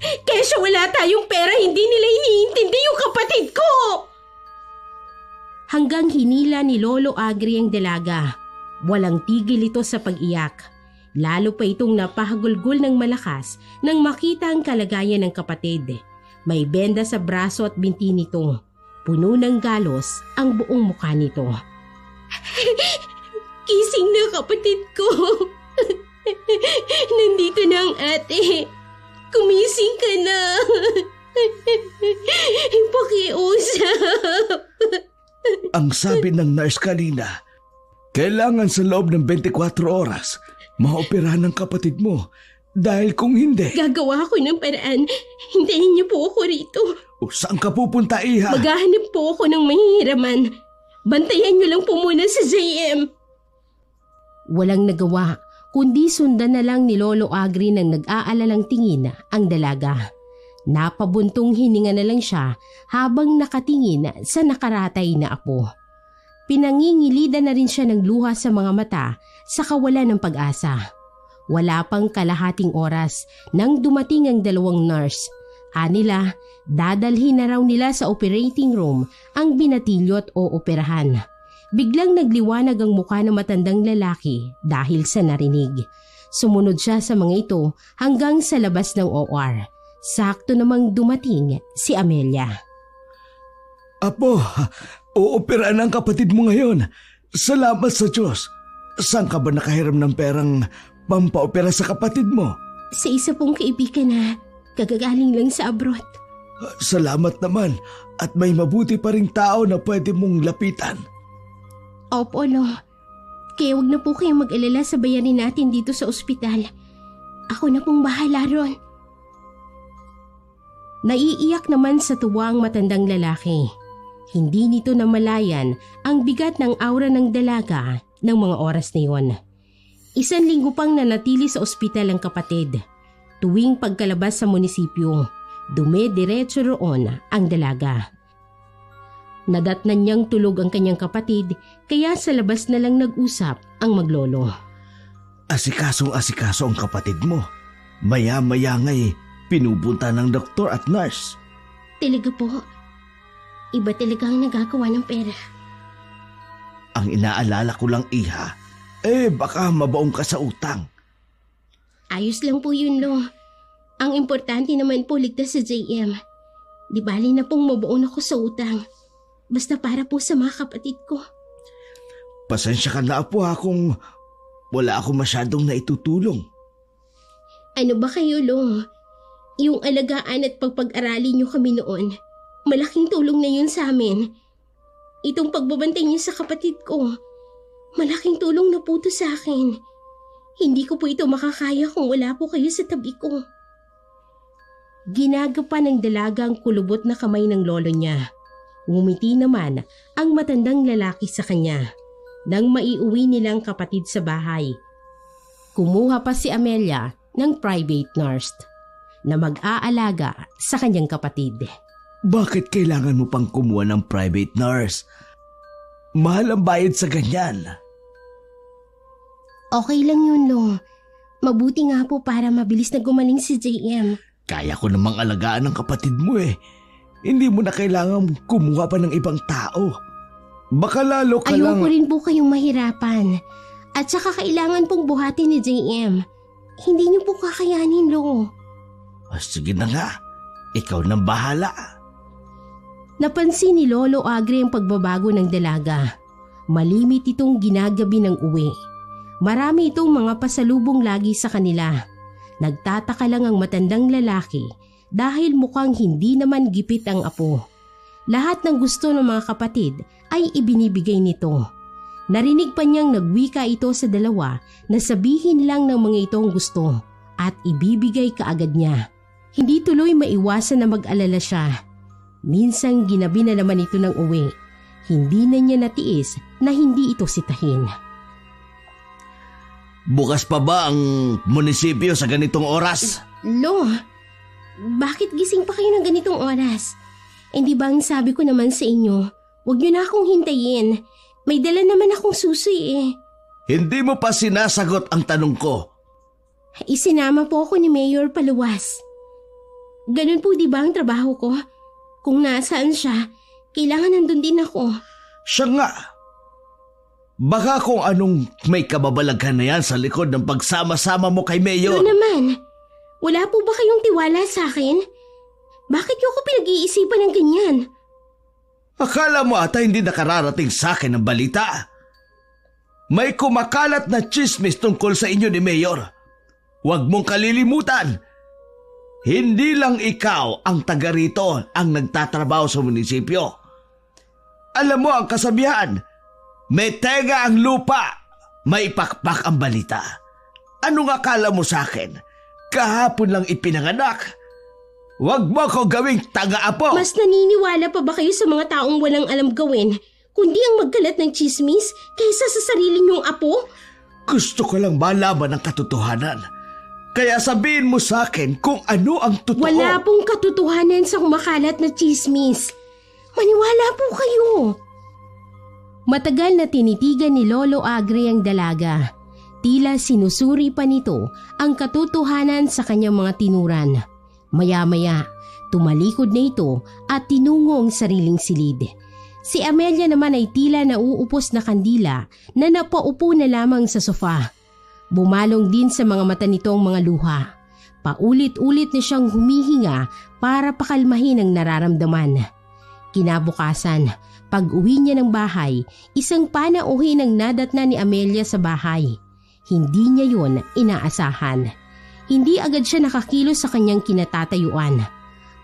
Kesyo wala tayong pera, hindi nila iniintindi yung kapatid ko! Hanggang hinila ni Lolo Agri ang dalaga. Walang tigil ito sa pag-iyak. Lalo pa itong napahagulgol ng malakas nang makita ang kalagayan ng kapatid. May benda sa braso at binti nito. Puno ng galos ang buong mukha nito. Kising na kapatid ko. Nandito na ang ate. Kumising ka na. Pakiusap. Ang sabi ng nurse kanina, kailangan sa loob ng 24 oras maoperahan ng kapatid mo. Dahil kung hindi... Gagawa ko ng paraan. Hintayin niyo po ako rito. Saan ka pupunta, Iha? Maghahanap po ako ng mahihiraman. Bantayan niyo lang po muna sa JM. Walang nagawa, kundi sundan na lang ni Lolo Agri ng nag-aalalang tingin ang dalaga. Napabuntong hininga na lang siya habang nakatingin sa nakaratay na apo. Pinangingilidan na rin siya ng luha sa mga mata sa kawalan ng pag-asa. Wala pang kalahating oras nang dumating ang dalawang nurse. Anila, dadalhin na raw nila sa operating room ang binatilyot o operahan. Biglang nagliwanag ang mukha ng matandang lalaki dahil sa narinig. Sumunod siya sa mga ito hanggang sa labas ng OR. Sakto namang dumating si Amelia. Apo, uoperahan ang kapatid mo ngayon. Salamat sa Diyos. Saan ka ba nakahiram ng perang pampaopera sa kapatid mo? Sa isa pong kaibigan na kagagaling lang sa abroad. Salamat naman at may mabuti pa ring tao na pwede mong lapitan. Opo, Lo. Kaya wag na po kayong mag-alala sa bayarin natin dito sa ospital. Ako na pong bahala ron. Naiiyak naman sa tuwa ang matandang lalaki. Hindi nito namalayan ang bigat ng aura ng dalaga ng mga oras na iyon. 1 linggo pang nanatili sa ospital ang kapatid. Tuwing pagkalabas sa munisipyo, dume-diretso roon ang dalaga. Nadatnan niyang tulog ang kanyang kapatid kaya sa labas na lang nag-usap ang maglolo. Asikasong-asikaso ang kapatid mo. Maya-maya nga'y pinupunta ng doktor at nurse. Talaga po, iba talaga ang nagagawa ng pera. Ang inaalala ko lang, iha, baka mabaong ka sa utang. Ayos lang po yun, Lo. Ang importante naman po ligtas sa JM. Di bali na pong mabaon ako sa utang. Basta para po sa mga kapatid ko. Pasensya ka na, apo, ha, kung wala ako masyadong naitutulong. Ano ba kayo, Lo? Yung alagaan at pagpag-aralin niyo kami noon, malaking tulong na yun sa amin. Itong pagbabantay niyo sa kapatid ko, malaking tulong na po ito sa akin. Hindi ko po ito makakaya kung wala po kayo sa tabi ko. Ginagapa ng dalaga ang kulubot na kamay ng lolo niya. Ngumiti naman ang matandang lalaki sa kanya nang maiuwi nilang kapatid sa bahay. Kumuha pa si Amelia ng private nurse na mag-aalaga sa kanyang kapatid. Bakit kailangan mo pang kumuha ng private nurse? Mahal ang bayad sa ganyan. Okay lang yun, Lo. Mabuti nga po para mabilis na gumaling si JM. Kaya ko namang alagaan ng kapatid mo eh. Hindi mo na kailangan kumuha pa ng ibang tao. Baka lalo ka lang... Ayoko rin po kayong mahirapan. At saka kailangan pong buhatin ni JM. Hindi niyo po kakayanin, Lo. Sige na nga. Ikaw nang bahala. Napansin ni Lolo Agre ang pagbabago ng dalaga. Malimit itong ginagabi ng uwi. Marami itong mga pasalubong lagi sa kanila. Nagtataka lang ang matandang lalaki dahil mukhang hindi naman gipit ang apo. Lahat ng gusto ng mga kapatid ay ibinibigay nito. Narinig pa niyang nagwika ito sa dalawa na sabihin lang ng mga itong gusto at ibibigay kaagad niya. Hindi tuloy maiwasan na mag-alala siya. Minsang ginabi na naman ito ng uwi. Hindi na niya natiis na hindi ito sitahin. Bukas pa ba ang munisipyo sa ganitong oras? Lo, bakit gising pa kayo ng ganitong oras? Hindi ba ang sabi ko naman sa inyo, huwag niyo na akong hintayin. May dala naman akong susi eh. Hindi mo pa sinasagot ang tanong ko. Isinama po ako ni Mayor Paluwas. Ganun po di ba ang trabaho ko? Kung nasaan siya, kailangan nandun din ako. Siya nga. Baka kung anong may kababalaghan na yan sa likod ng pagsama-sama mo kay Mayor. Ano naman? Wala po ba kayong tiwala sa akin? Bakit niyo ako pinag-iisipan ng ganyan? Akala mo ata hindi nakararating sa akin ang balita? May kumakalat na chismis tungkol sa inyo ni Mayor. Huwag mong kalilimutan. Hindi lang ikaw ang taga rito ang nagtatrabaho sa munisipyo. Alam mo ang kasabihan, may tega ang lupa, may pakpak ang balita. Anong akala mo sa akin? Kahapon lang ipinanganak. Huwag mo ko gawing taga-apo. Mas naniniwala pa ba kayo sa mga taong walang alam gawin, kundi ang magkalat ng chismis kaysa sa sarili niyong apo? Gusto ko lang malaman ang katotohanan. Kaya sabihin mo sa akin kung ano ang totoo. Wala pong katotohanan sa kumakalat na chismis. Maniwala po kayo. Matagal na tinitigan ni Lolo Agre ang dalaga. Tila sinusuri pa nito ang katotohanan sa kanyang mga tinuran. Maya-maya, tumalikod na ito at tinungo ang sariling silid. Si Amelia naman ay tila nauupos na kandila na napaupo na lamang sa sofa. Bumalong din sa mga mata nitong mga luha. Paulit-ulit na siyang humihinga para pakalmahin ang nararamdaman. Kinabukasan, pag-uwi niya ng bahay, isang panauhin ang nadatna ni Amelia sa bahay. Hindi niya yon inaasahan. Hindi agad siya nakakilos sa kanyang kinatatayuan.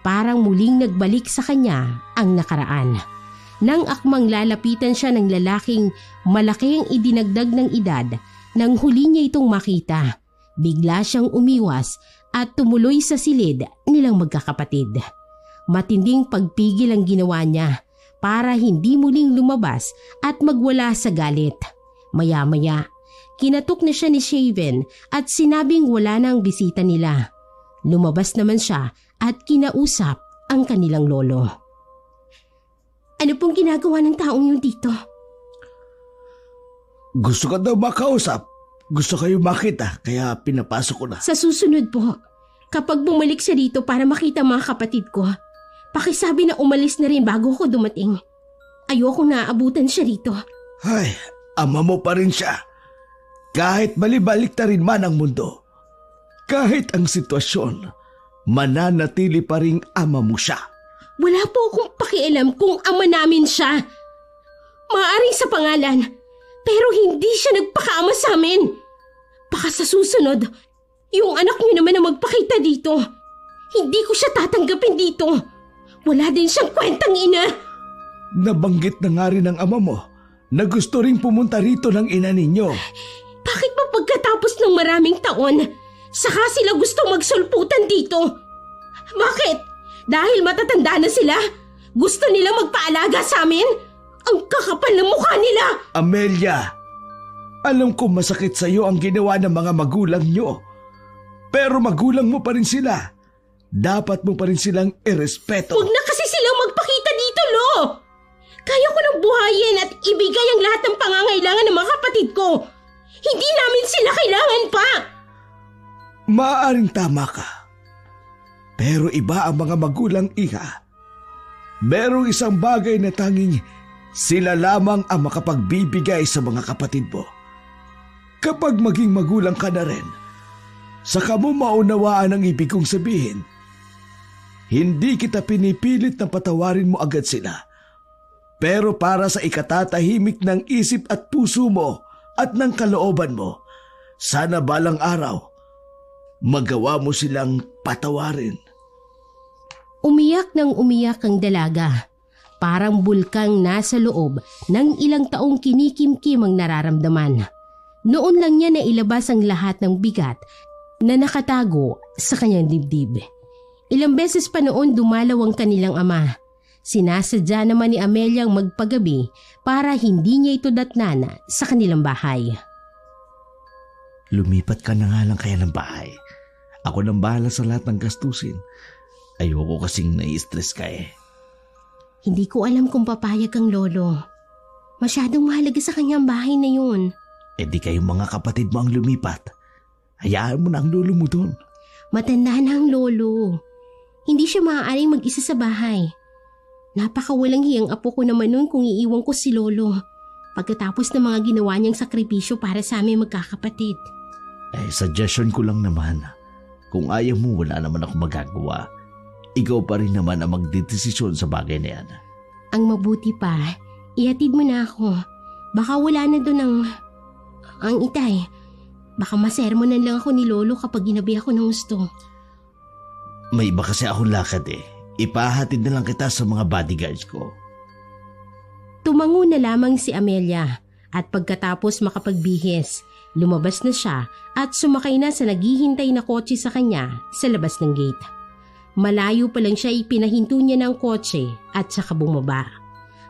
Parang muling nagbalik sa kanya ang nakaraan. Nang akmang lalapitan siya ng lalaking malaki ang idinagdag ng edad, nang huli niya itong makita, bigla siyang umiwas at tumuloy sa silid nilang magkakapatid. Matinding pagpigil ang ginawa niya para hindi muling lumabas at magwala sa galit. Maya-maya, Kinatok na siya ni Shaven at sinabing wala na ang bisita nila. Lumabas naman siya at kinausap ang kanilang lolo. Ano pong ginagawa ng taong yun dito? Gusto ka daw makausap. Gusto kayo makita, kaya pinapasok ko na. Sa susunod po, kapag bumalik siya dito para makita mga kapatid ko, pakisabi na umalis na rin bago ko dumating. Ayoko na aabutan siya dito. Ay, ama mo pa rin siya. Kahit balibalik na rin man ang mundo, kahit ang sitwasyon, mananatili pa ring ama mo siya. Wala po akong pakialam kung ama namin siya. Maaaring sa pangalan, pero hindi siya nagpakaama sa amin. Baka sa susunod, yung anak niyo naman na magpakita dito. Hindi ko siya tatanggapin dito. Wala din siyang kwentang ina. Nabanggit na nga rin ng ama mo na gusto ring pumunta rito ng ina ninyo. Bakit ba pagkatapos ng maraming taon, saka sila gusto magsulputan dito? Bakit? Dahil matatanda na sila? Gusto nila magpaalaga sa amin? Ang kakapal ng mukha nila! Amelia, alam ko masakit sa iyo ang ginawa ng mga magulang nyo. Pero magulang mo pa rin sila. Dapat mo pa rin silang irespeto. Huwag na kasi silang magpakita dito, Lo! Kaya ko nang buhayin at ibigay ang lahat ng pangangailangan ng mga kapatid ko. Hindi namin sila kailangan pa! Maaaring tama ka. Pero iba ang mga magulang, iha. Merong isang bagay na tanging sila lamang ang makapagbibigay sa mga kapatid mo. Kapag maging magulang ka na rin, saka mo maunawaan ang ibig kong sabihin. Hindi kita pinipilit na patawarin mo agad sila. Pero para sa ikatatahimik ng isip at puso mo at ng kalooban mo, sana balang araw, magawa mo silang patawarin. Umiyak ng umiyak ang dalaga. Parang bulkang nasa loob ng ilang taong kinikimkim ang nararamdaman. Noon lang niya nailabas ang lahat ng bigat na nakatago sa kanyang dibdib. Ilang beses pa noon dumalaw ang kanilang ama. Sinasadya naman ni Amelia ang magpagabi para hindi niya ito datnan sa kanilang bahay. Lumipat ka na nga lang kaya ng bahay. Ako nang bahala sa lahat ng gastusin. Ayoko kasing nai-stress ka eh. Hindi ko alam kung papayag ang lolo. Masyadong mahalaga sa kanyang bahay na yun. E di kayong mga kapatid mo ang lumipat. Hayaan mo na ang lolo mo doon. Matanda na ang lolo. Hindi siya maaaring mag-isa sa bahay. Napakawalang hiyang apo ko naman nun kung iiwan ko si lolo. Pagkatapos ng mga ginawa niyang sakripisyo para sa aming magkakapatid. Suggestion ko lang naman. Kung ayaw mo, wala naman ako magagawa. Ikaw pa rin naman ang magdedesisyon sa bagay na yan. Ang mabuti pa, ihatid mo na ako. Baka wala na doon ang itay. Baka masermonan lang ako ni lolo kapag ginabi ako ng gusto. May iba kasi akong lakad eh. Ipahatid na lang kita sa mga bodyguards ko. Tumango na lamang si Amelia at pagkatapos makapagbihis, lumabas na siya at sumakay na sa naghihintay na kotse sa kanya sa labas ng gate. Malayo pa lang siya ipinahinto niya ng kotse at saka bumaba.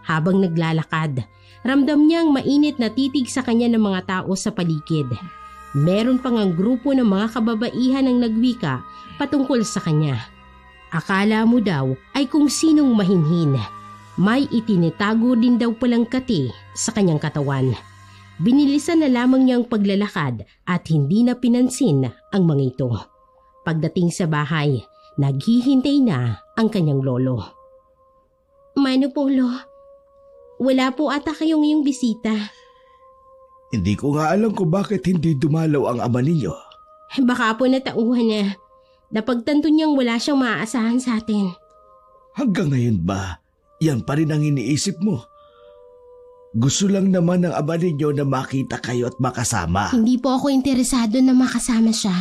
Habang naglalakad, ramdam niyang mainit na titig sa kanya ng mga tao sa paligid. Meron pang ang grupo ng mga kababaihan ang nagwika patungkol sa kanya. Akala mo daw ay kung sinong mahinhin. May itinitago din daw palang kati sa kanyang katawan. Binilisan na lamang niyang paglalakad at hindi na pinansin ang mga ito. Pagdating sa bahay, naghihintay na ang kanyang lolo. Mano po, Lo? Wala po ata kayong ngayong bisita. Hindi ko nga alam kung bakit hindi dumalaw ang ama ninyo. Baka po natauhan na. Napagtanto niyang wala siyang maaasahan sa atin. Hanggang ngayon ba, yan pa rin ang iniisip mo? Gusto lang naman ng ama ninyo na makita kayo at makasama. Hindi po ako interesado na makasama siya.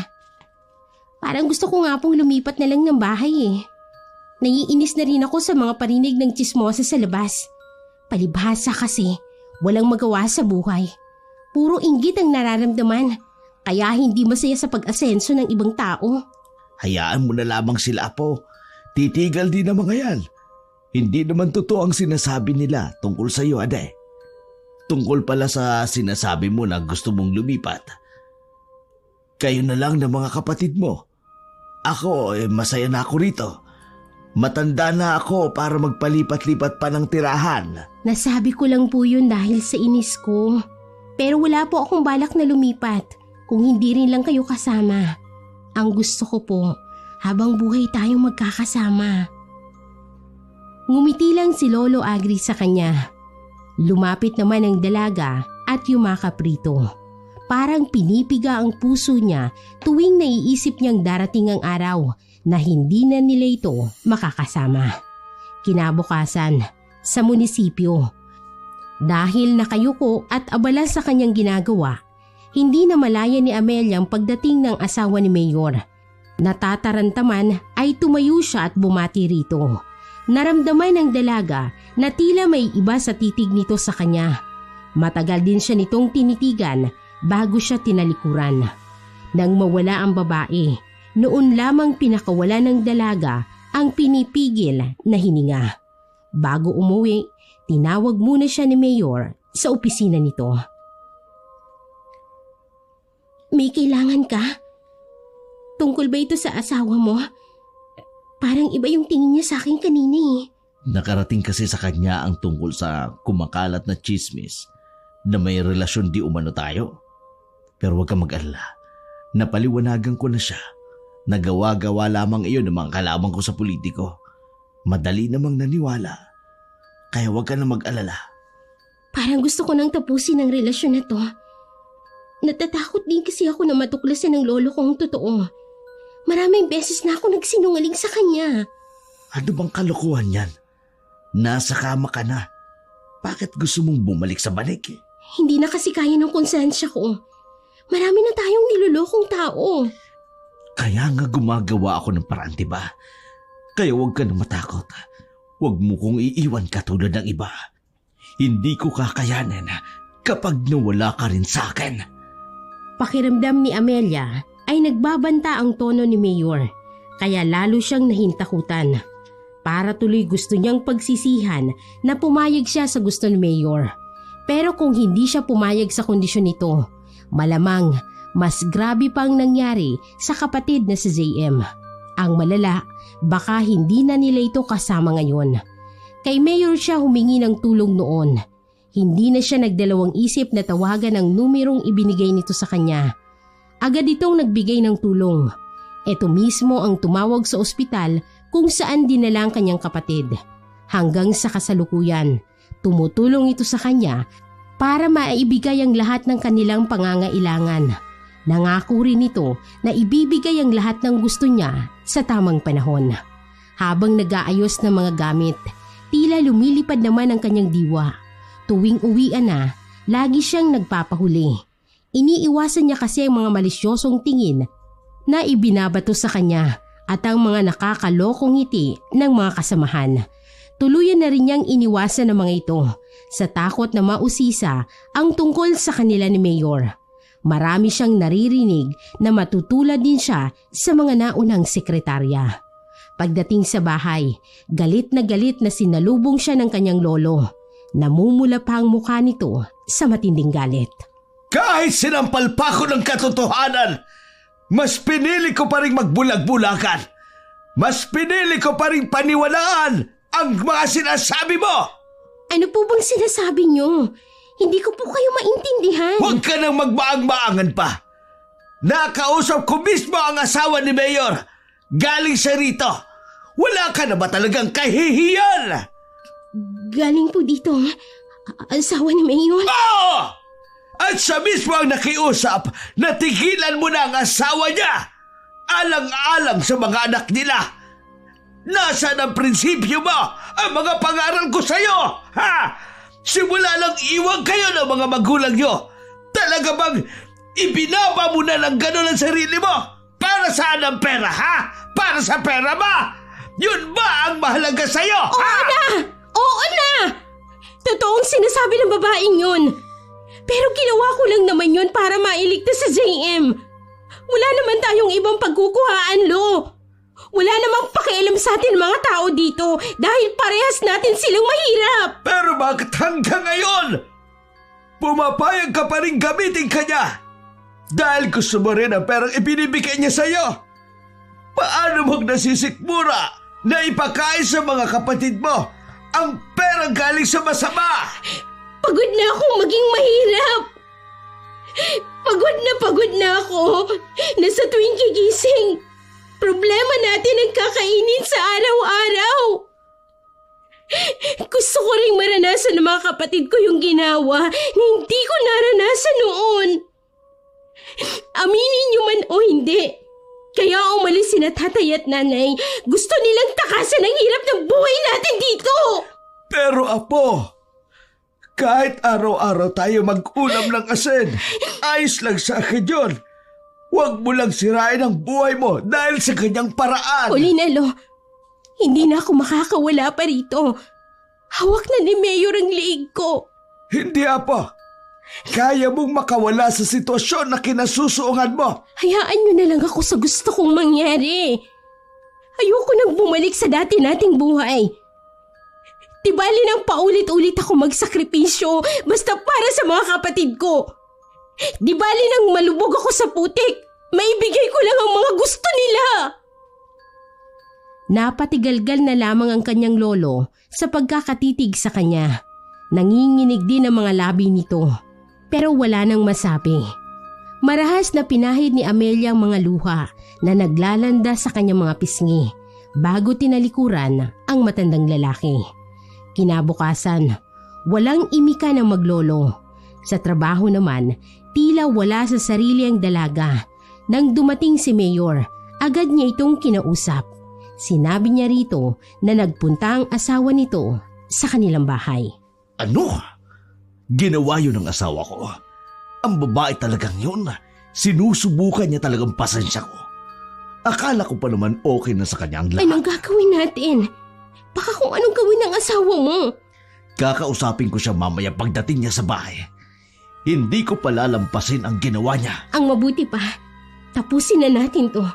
Parang gusto ko nga pong lumipat na lang ng bahay eh. Naiinis na rin ako sa mga parinig ng tsismosa sa labas. Palibhasa kasi, walang magawa sa buhay. Puro inggit ang nararamdaman, kaya hindi masaya sa pag-asenso ng ibang tao. Hayaan mo na lamang sila, Apo. Titigal din ang mga yan. Hindi naman totoo ang sinasabi nila tungkol sa iyo, Ade. tungkol pala sa sinasabi mo na gusto mong lumipat. Kayo na lang ng mga kapatid mo. Ako, masaya na ako rito. Matanda na ako para magpalipat-lipat pa ng tirahan. Nasabi ko lang po yun dahil sa inis ko. Pero wala po akong balak na lumipat kung hindi rin lang kayo kasama. Ang gusto ko po, habang buhay tayong magkakasama. Ngumiti lang si Lolo Agri sa kanya. Lumapit naman ang dalaga at yumakap rito. Parang pinipiga ang puso niya tuwing naiisip niyang darating ang araw na hindi na nila ito makakasama. Kinabukasan, sa munisipyo. Dahil nakayuko at abala sa kanyang ginagawa, hindi na malaya ni Amelia ang pagdating ng asawa ni Mayor. Natatarantaman ay tumayo siya at bumati rito. Naramdaman ng dalaga na tila may iba sa titig nito sa kanya. Matagal din siya nitong tinitigan bago siya tinalikuran. Nang mawala ang babae, noon lamang pinakawala ng dalaga ang pinipigil na hininga. Bago umuwi, tinawag muna siya ni Mayor sa opisina nito. May kailangan ka? Tungkol ba ito sa asawa mo? Parang iba yung tingin niya sa akin kanina eh. Nakarating kasi sa kanya ang tungkol sa kumakalat na chismis na may relasyon di umano tayo. Pero huwag kang mag-alala. Napaliwanagan ko na siya. Nagawa-gawa lamang iyon ng mga kalaban ko sa politiko. Madali namang naniwala. Kaya huwag ka na mag-alala. Parang gusto ko nang tapusin ang relasyon na to. Natatakot din kasi ako na matuklasan ng lolo kong totoo. Maraming beses na ako nagsinungaling sa kanya. Ano bang kalokohan yan? Nasa kama ka na. Bakit gusto mong bumalik sa balik eh? Hindi na kasi kaya ng konsensya ko. Marami na tayong nilolokong tao. Kaya nga gumagawa ako ng paraan, diba? Kaya huwag ka na matakot. Huwag mo kong iiwan katulad ng iba. Hindi ko kakayanin kapag nawala ka rin sa akin. Pakiramdam ni Amelia ay nagbabanta ang tono ni Mayor, kaya lalo siyang nahintakutan. Para tuloy gusto niyang pagsisihan na pumayag siya sa gusto ni Mayor. Pero kung hindi siya pumayag sa kondisyon nito, malamang mas grabe pang nangyari sa kapatid na si JM. Ang malala, baka hindi na nila ito kasama ngayon. Kay Mayor siya humingi ng tulong noon. Hindi na siya nagdalawang isip na tawagan ang numerong ibinigay nito sa kanya. Agad itong nagbigay ng tulong. Ito mismo ang tumawag sa ospital kung saan dinala ang kanyang kapatid. Hanggang sa kasalukuyan, tumutulong ito sa kanya para maibigay ang lahat ng kanilang pangangailangan. Nangako rin ito na ibibigay ang lahat ng gusto niya sa tamang panahon. Habang nag-aayos ng mga gamit, tila lumilipad naman ang kanyang diwa. Tuwing uwian na, lagi siyang nagpapahuli. Iniiwasan niya kasi ang mga malisyosong tingin na ibinabato sa kanya at ang mga nakakalokong ngiti ng mga kasamahan. Tuluyan na rin niyang iniwasan ang mga ito sa takot na mausisa ang tungkol sa kanila ni Mayor. Marami siyang naririnig na matutulad din siya sa mga naunang sekretarya. Pagdating sa bahay, galit na sinalubong siya ng kanyang lolo. Namumula pa ang mukha nito sa matinding galit. Kahit sinampal pa ko ng katotohanan, mas pinili ko pa rin magbulag-bulakan. Mas pinili ko pa rin paniwalaan ang mga sinasabi mo. Ano po bang sinasabi niyo? Hindi ko po kayo maintindihan. Huwag ka nang magbaang-baangan pa. Nakausap ko mismo ang asawa ni Mayor. Galing siya rito. Wala ka na ba talagang kahihiyan? Galing po dito, asawa ni Mayor? Oo! At siya mismo ang nakiusap na tigilan mo na ang asawa niya. Alang-alang sa mga anak nila. Nasaan ang prinsipyo mo? Ang mga pangaral ko sa'yo? Ha? Simula lang iwag kayo ng mga magulang nyo. Talaga bang ibinaba mo na lang gano'n ang sarili mo? Para saan ang pera, ha? Para sa pera ba? Yun ba ang mahalaga sa'yo? Oo na! Oo na! Totoong sinasabi ng babaeng yun. Pero ginawa ko lang naman yun para mailigtas sa JM. Wala naman tayong ibang pagkukuhaan, Lo. Wala namang pakialam sa atin mga tao dito dahil parehas natin silang mahirap. Pero bakit hanggang ngayon? pumapayag ka pa rin gamitin ka niya dahil gusto mo rin ang perang ibinibigay niya sa'yo. Paano mong nasisikmura na ipakain sa mga kapatid mo ang perang galing sa masama? Pagod na akong maging mahirap. Pagod na ako na sa tuwing gigising, problema natin ang kakainin sa araw-araw. Gusto ko ring maranasan ng mga kapatid ko yung ginawa na hindi ko naranasan noon. Aminin niyo man o hindi, kaya umalis sina tatay at nanay. Gusto nilang takasan ang hirap ng buhay natin dito. Pero apo, kahit araw-araw tayo mag-ulam ng asin, ayos lang sa akin yun. Huwag mo lang sirain ang buhay mo dahil sa kanyang paraan. Olinelo, hindi na ako makakawala pa rito. Hawak na ni Mayor ang liig ko. Hindi, apo. Kaya mong makawala sa sitwasyon na kinasusuungan mo. Hayaan niyo na lang ako sa gusto kong mangyari. Ayoko nang bumalik sa dati nating buhay. Di bali nang paulit-ulit ako magsakripisyo basta para sa mga kapatid ko. Di bali nang malubog ako sa putik, maibigay ko lang ang mga gusto nila. Napatigalgal na lamang ang kanyang lolo sa pagkakatitig sa kanya. Nanginginig din ang mga labi nito, pero wala nang masabi. Marahas na pinahid ni Amelia ang mga luha na naglalanda sa kanyang mga pisngi bago tinalikuran ang matandang lalaki. Kinabukasan, walang imika ng maglolo. Sa trabaho naman, tila wala sa sarili ang dalaga. Nang dumating si Mayor, agad niya itong kinausap. Sinabi niya rito na nagpunta ang asawa nito sa kanilang bahay. Ano? Ginawa yun ng asawa ko. Ang babae talagang yun. Sinusubukan niya talagang pasensya ko. Akala ko pa naman okay na sa kanya ang lahat. Anong gagawin natin? Baka kung anong gawin ng asawa mo. Kakausapin ko siya mamaya pagdating niya sa bahay. Hindi ko palalampasin ang ginawa niya. Ang mabuti pa, tapusin na natin to.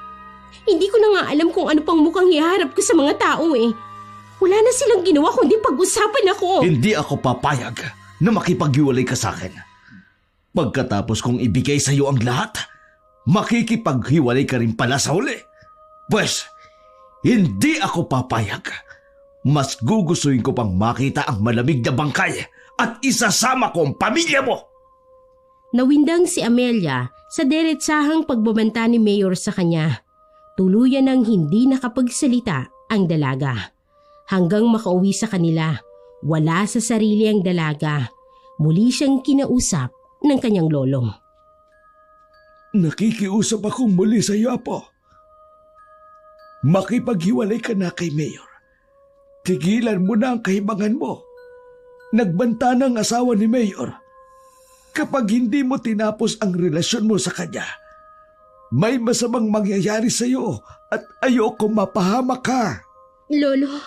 Hindi ko na nga alam kung ano pang mukhang iharap ko sa mga tao eh. Wala na silang ginawa kundi pag-usapan ako. Hindi ako papayag na makipaghiwalay ka sa akin. Pagkatapos kong ibigay sa iyo ang lahat, makikipaghiwalay ka rin pala sa huli. Pwes, hindi ako papayag. Mas gugustuhin ko pang makita ang malamig na bangkay at isasama ko ang pamilya mo. Nawindang si Amelia sa diretsahang pagbabanta ni Mayor sa kanya. Tuluyan ng hindi nakapagsalita ang dalaga. Hanggang makauwi sa kanila, wala sa sarili ang dalaga. Muli siyang kinausap ng kanyang lolo. Nakikiusap akong muli sa iyo, Apo. Makipaghiwalay ka na kay Mayor. Tigilan mo na ang kahibangan mo. Nagbanta ng asawa ni Mayor. Kapag hindi mo tinapos ang relasyon mo sa kanya, may masamang mangyayari sa iyo at ayoko mapahamak ka. Lolo,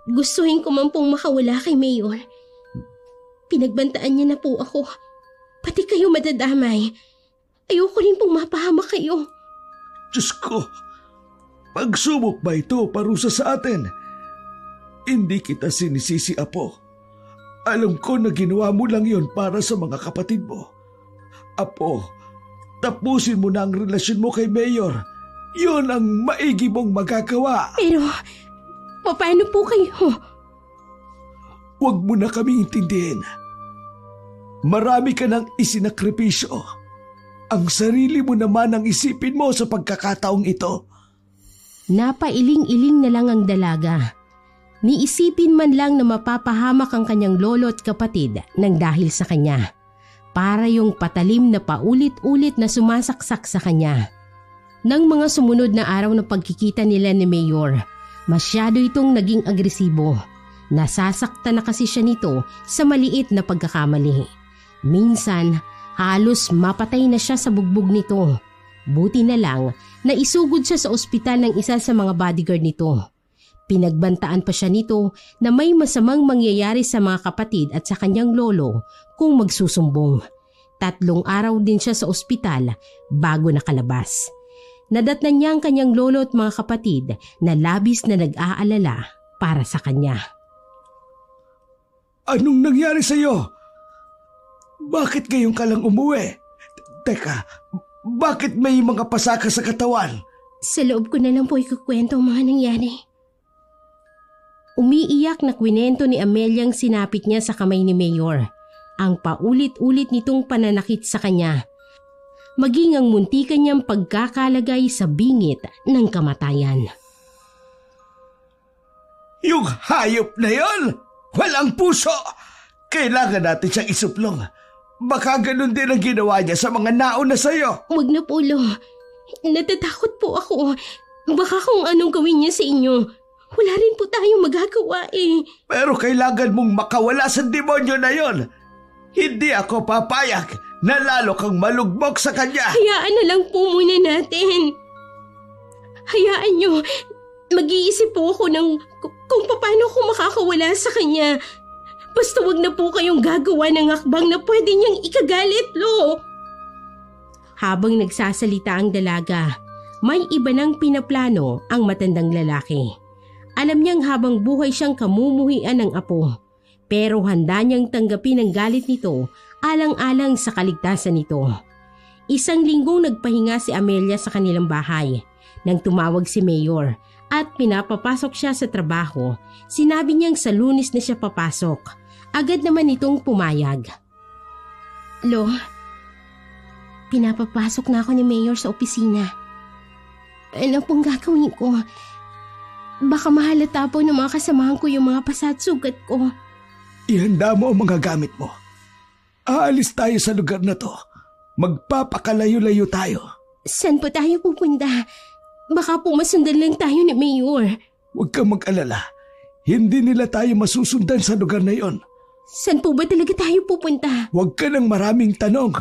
gustuhin ko man pong makawala kay Mayor. Pinagbantaan niya na po ako. Pati kayo madadamay. Ayoko rin pong mapahamak kayo. Diyos ko, pagsubok ba ito parusa sa atin? Hindi kita sinisisi, Apo. Alam ko na ginawa mo lang yon para sa mga kapatid mo. Apo, tapusin mo na ang relasyon mo kay Mayor. Yun ang maigi mong magagawa. Pero, paano po kayo? Huwag mo na kami intindihin. Marami ka nang isinakripisyo. Ang sarili mo naman ang isipin mo sa pagkakataong ito. Napailing-iling na lang ang dalaga. Niisipin man lang na mapapahamak ang kanyang lolo at kapatid nang dahil sa kanya. Para yung patalim na paulit-ulit na sumasaksak sa kanya. Nang mga sumunod na araw na pagkikita nila ni Mayor, masyado itong naging agresibo. Nasasaktan na kasi siya nito sa maliit na pagkakamali. Minsan, halos mapatay na siya sa bugbog nito. Buti na lang na isugod siya sa ospital ng isa sa mga bodyguard nito. Pinagbantaan pa siya nito na may masamang mangyayari sa mga kapatid at sa kanyang lolo kung magsusumbong. 3 araw din siya sa ospital bago nakalabas. Nadatnan niya ang kanyang lolo at mga kapatid na labis na nag-aalala para sa kanya. Anong nangyari sa iyo? Bakit ngayon ka lang umuwi? Teka, bakit may mga pasaka sa katawan? Sa loob ko na lang po ikukwento ang mga nangyari. Umiiyak na kwento ni Amelia ang sinapit niya sa kamay ni Mayor. Ang paulit-ulit nitong pananakit sa kanya. Maging ang muntikan niyang pagkakalagay sa bingit ng kamatayan. Yung hayop na yon! Walang puso! Kailangan natin siyang isuplong. Baka ganun din ang ginawa niya sa mga nauna sa'yo. Huwag na po, Lo. Natatakot po ako. Baka kung anong gawin niya sa inyo, wala rin po tayong magagawa eh. Pero kailangan mong makawala sa demonyo na yon. Hindi ako papayag na lalo kang malugbok sa kanya. Hayaan na lang po muna natin. Hayaan niyo. Mag-iisip po ako ng kung paano ako makakawala sa kanya. Basta wag na po kayong gagawa ng hakbang na pwede niyang ikagalit, Lo. Habang nagsasalita ang dalaga, may iba nang pinaplano ang matandang lalaki. Alam niyang habang buhay siyang kamumuhian ng apo, pero handa niyang tanggapin ang galit nito alang-alang sa kaligtasan nito. Isang linggong nagpahinga si Amelia sa kanilang bahay. Nang tumawag si Mayor at pinapapasok siya sa trabaho, sinabi niyang sa Lunes na siya papasok. Agad naman itong pumayag. Lo, pinapapasok na ako ni Mayor sa opisina. Ano pong gagawin ko? Baka mahalata po ng mga kasamahan ko yung mga pasat-sugat ko. Ihanda mo ang mga gamit mo. Aalis tayo sa lugar na to. Magpapakalayo-layo tayo. Saan po tayo pupunta? Baka po masundan lang tayo ni Mayor. Huwag kang mag-alala. Hindi nila tayo masusundan sa lugar na yon. Saan po ba talaga tayo pupunta? Huwag ka ng maraming tanong.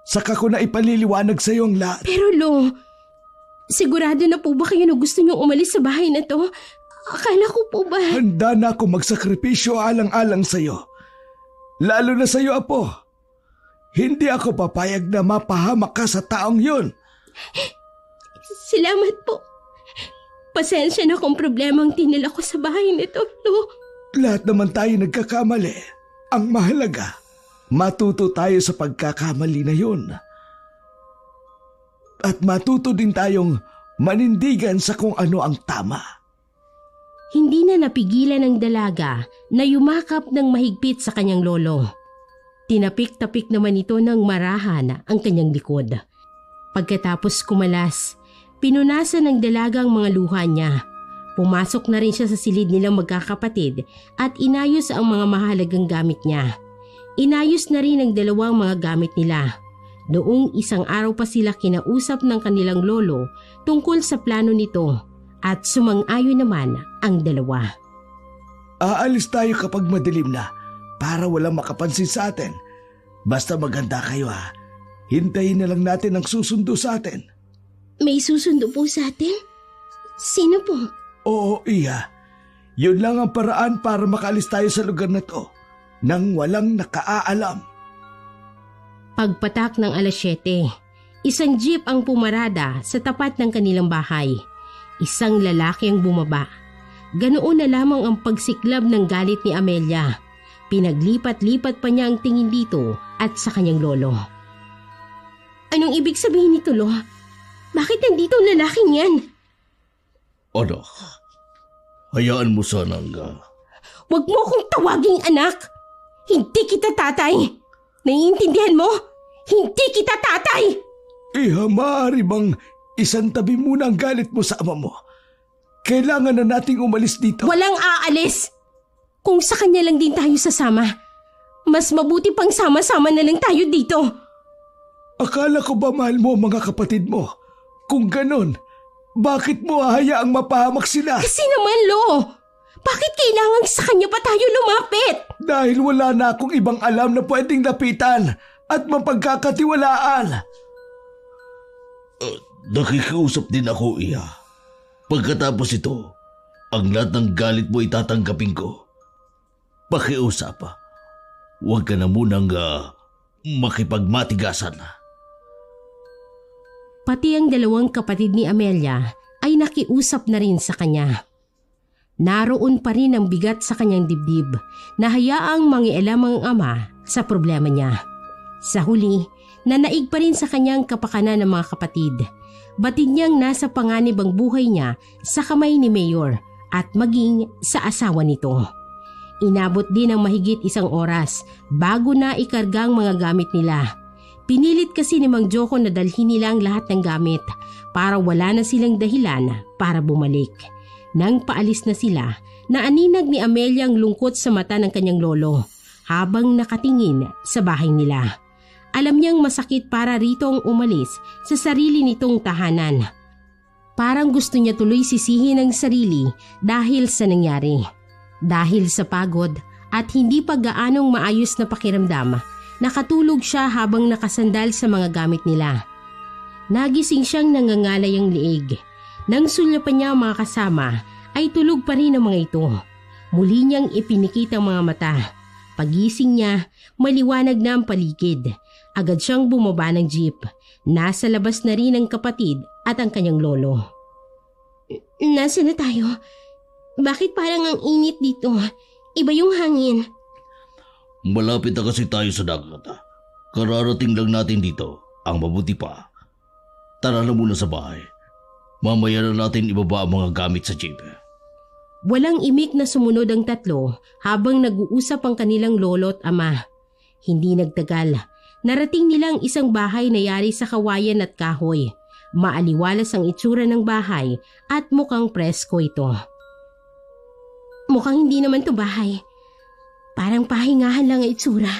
Saka ko na ipaliliwanag sa iyo ang lahat. Pero Lo, sigurado na po ba kayo na gusto niyong umalis sa bahay na to? Akala ko po ba? Handa na ako magsakripisyo alang-alang sa iyo. Lalo na sa iyo, Apo. Hindi ako papayag na mapahamak ka sa taong yun. Salamat po. Pasensya na kung problema ang tinila ko sa bahay nito, Lo. Lahat naman tayo nagkakamali. Ang mahalaga, matuto tayo sa pagkakamali na yun. At matuto din tayong manindigan sa kung ano ang tama. Hindi na napigilan ng dalaga na yumakap ng mahigpit sa kanyang lolo. Tinapik-tapik naman ito ng marahan ang kanyang likod. Pagkatapos kumalas, pinunasan ng dalaga ang mga luha niya. Pumasok na rin siya sa silid nilang magkakapatid at inayos ang mga mahalagang gamit niya. Inayos na rin ang dalawang mga gamit nila. Noong isang araw pa sila kinausap ng kanilang lolo tungkol sa plano nito at sumang-ayon naman ang dalawa. Aalis tayo kapag madilim na para walang makapansin sa atin. Basta maganda kayo ha. Hintayin na lang natin ang susundo sa atin. May susundo po sa atin? Sino po? Oo, Iya. Yun lang ang paraan para makaalis tayo sa lugar na to nang walang nakaaalam. Pagpatak ng 7:00, isang jeep ang pumarada sa tapat ng kanilang bahay. Isang lalaki ang bumaba. Ganoon na lamang ang pagsiklab ng galit ni Amelia. Pinaglipat-lipat pa niya ang tingin dito at sa kanyang lolo. Anong ibig sabihin nito, Lo? Bakit nandito ang lalaking yan? Anak, hayaan mo sanang Huwag mo akong tawaging anak! Hindi kita tatay! Naiintindihan mo? Hindi kita tatay! Iha, maaari bang isang tabi muna ang galit mo sa ama mo? Kailangan na nating umalis dito. Walang aalis! Kung sa kanya lang din tayo sasama, mas mabuti pang sama-sama na lang tayo dito. Akala ko ba mahal mo ang mga kapatid mo? Kung ganon, bakit mo hahayaang mapahamak sila? Kasi naman, Lo! Bakit kailangan sa kanya pa tayo lumapit? Dahil wala na akong ibang alam na pwedeng lapitan at mapagkakatiwalaan. Nakikiusap din ako, Iya. Pagkatapos ito, ang lahat ng galit mo itatanggapin ko. Pakiusap. Huwag ka na munang makipagmatigasan. Pati ang dalawang kapatid ni Amelia ay nakiusap na rin sa kanya. Naroon pa rin ang bigat sa kanyang dibdib na hayaang mangialam ang ama sa problema niya. Sa huli, nanaig pa rin sa kanyang kapakanan ng mga kapatid. Batid niyang nasa panganib ang buhay niya sa kamay ni Mayor at maging sa asawa nito. Inabot din ng mahigit 1 oras bago na ikarga ang mga gamit nila. Pinilit kasi ni Mang Joko na dalhin nila ang lahat ng gamit para wala na silang dahilan para bumalik. Nang paalis na sila, naaninag ni Amelia ang lungkot sa mata ng kanyang lolo habang nakatingin sa bahay nila. Alam niyang masakit para rito ang umalis sa sarili nitong tahanan. Parang gusto niya tuloy sisihin ang sarili dahil sa nangyari. Dahil sa pagod at hindi pa gaanong maayos na pakiramdam, nakatulog siya habang nakasandal sa mga gamit nila. Nagising siyang nangangalay ang liig. Nang sulyapan niya ang mga kasama, ay tulog pa rin ang mga ito. Muli niyang ipinikit ang mga mata. Pagising niya, maliwanag na ang paligid. Agad siyang bumaba ng jeep. Nasa labas na rin ang kapatid at ang kanyang lolo. Nasaan na tayo? Bakit parang ang init dito? Iba yung hangin. Malapit na kasi tayo sa dagat. Kararating lang natin dito. Ang mabuti pa, tara na muna sa bahay. Mamaya na natin ibaba ang mga gamit sa jeep. Walang imik na sumunod ang tatlo habang nag-uusap ang kanilang lolo at ama. Hindi nagtagal. Narating nilang isang bahay na yari sa kawayan at kahoy. Maaliwalas ang itsura ng bahay at mukhang presko ito. Mukhang hindi naman to bahay. Parang pahingahan lang ang itsura.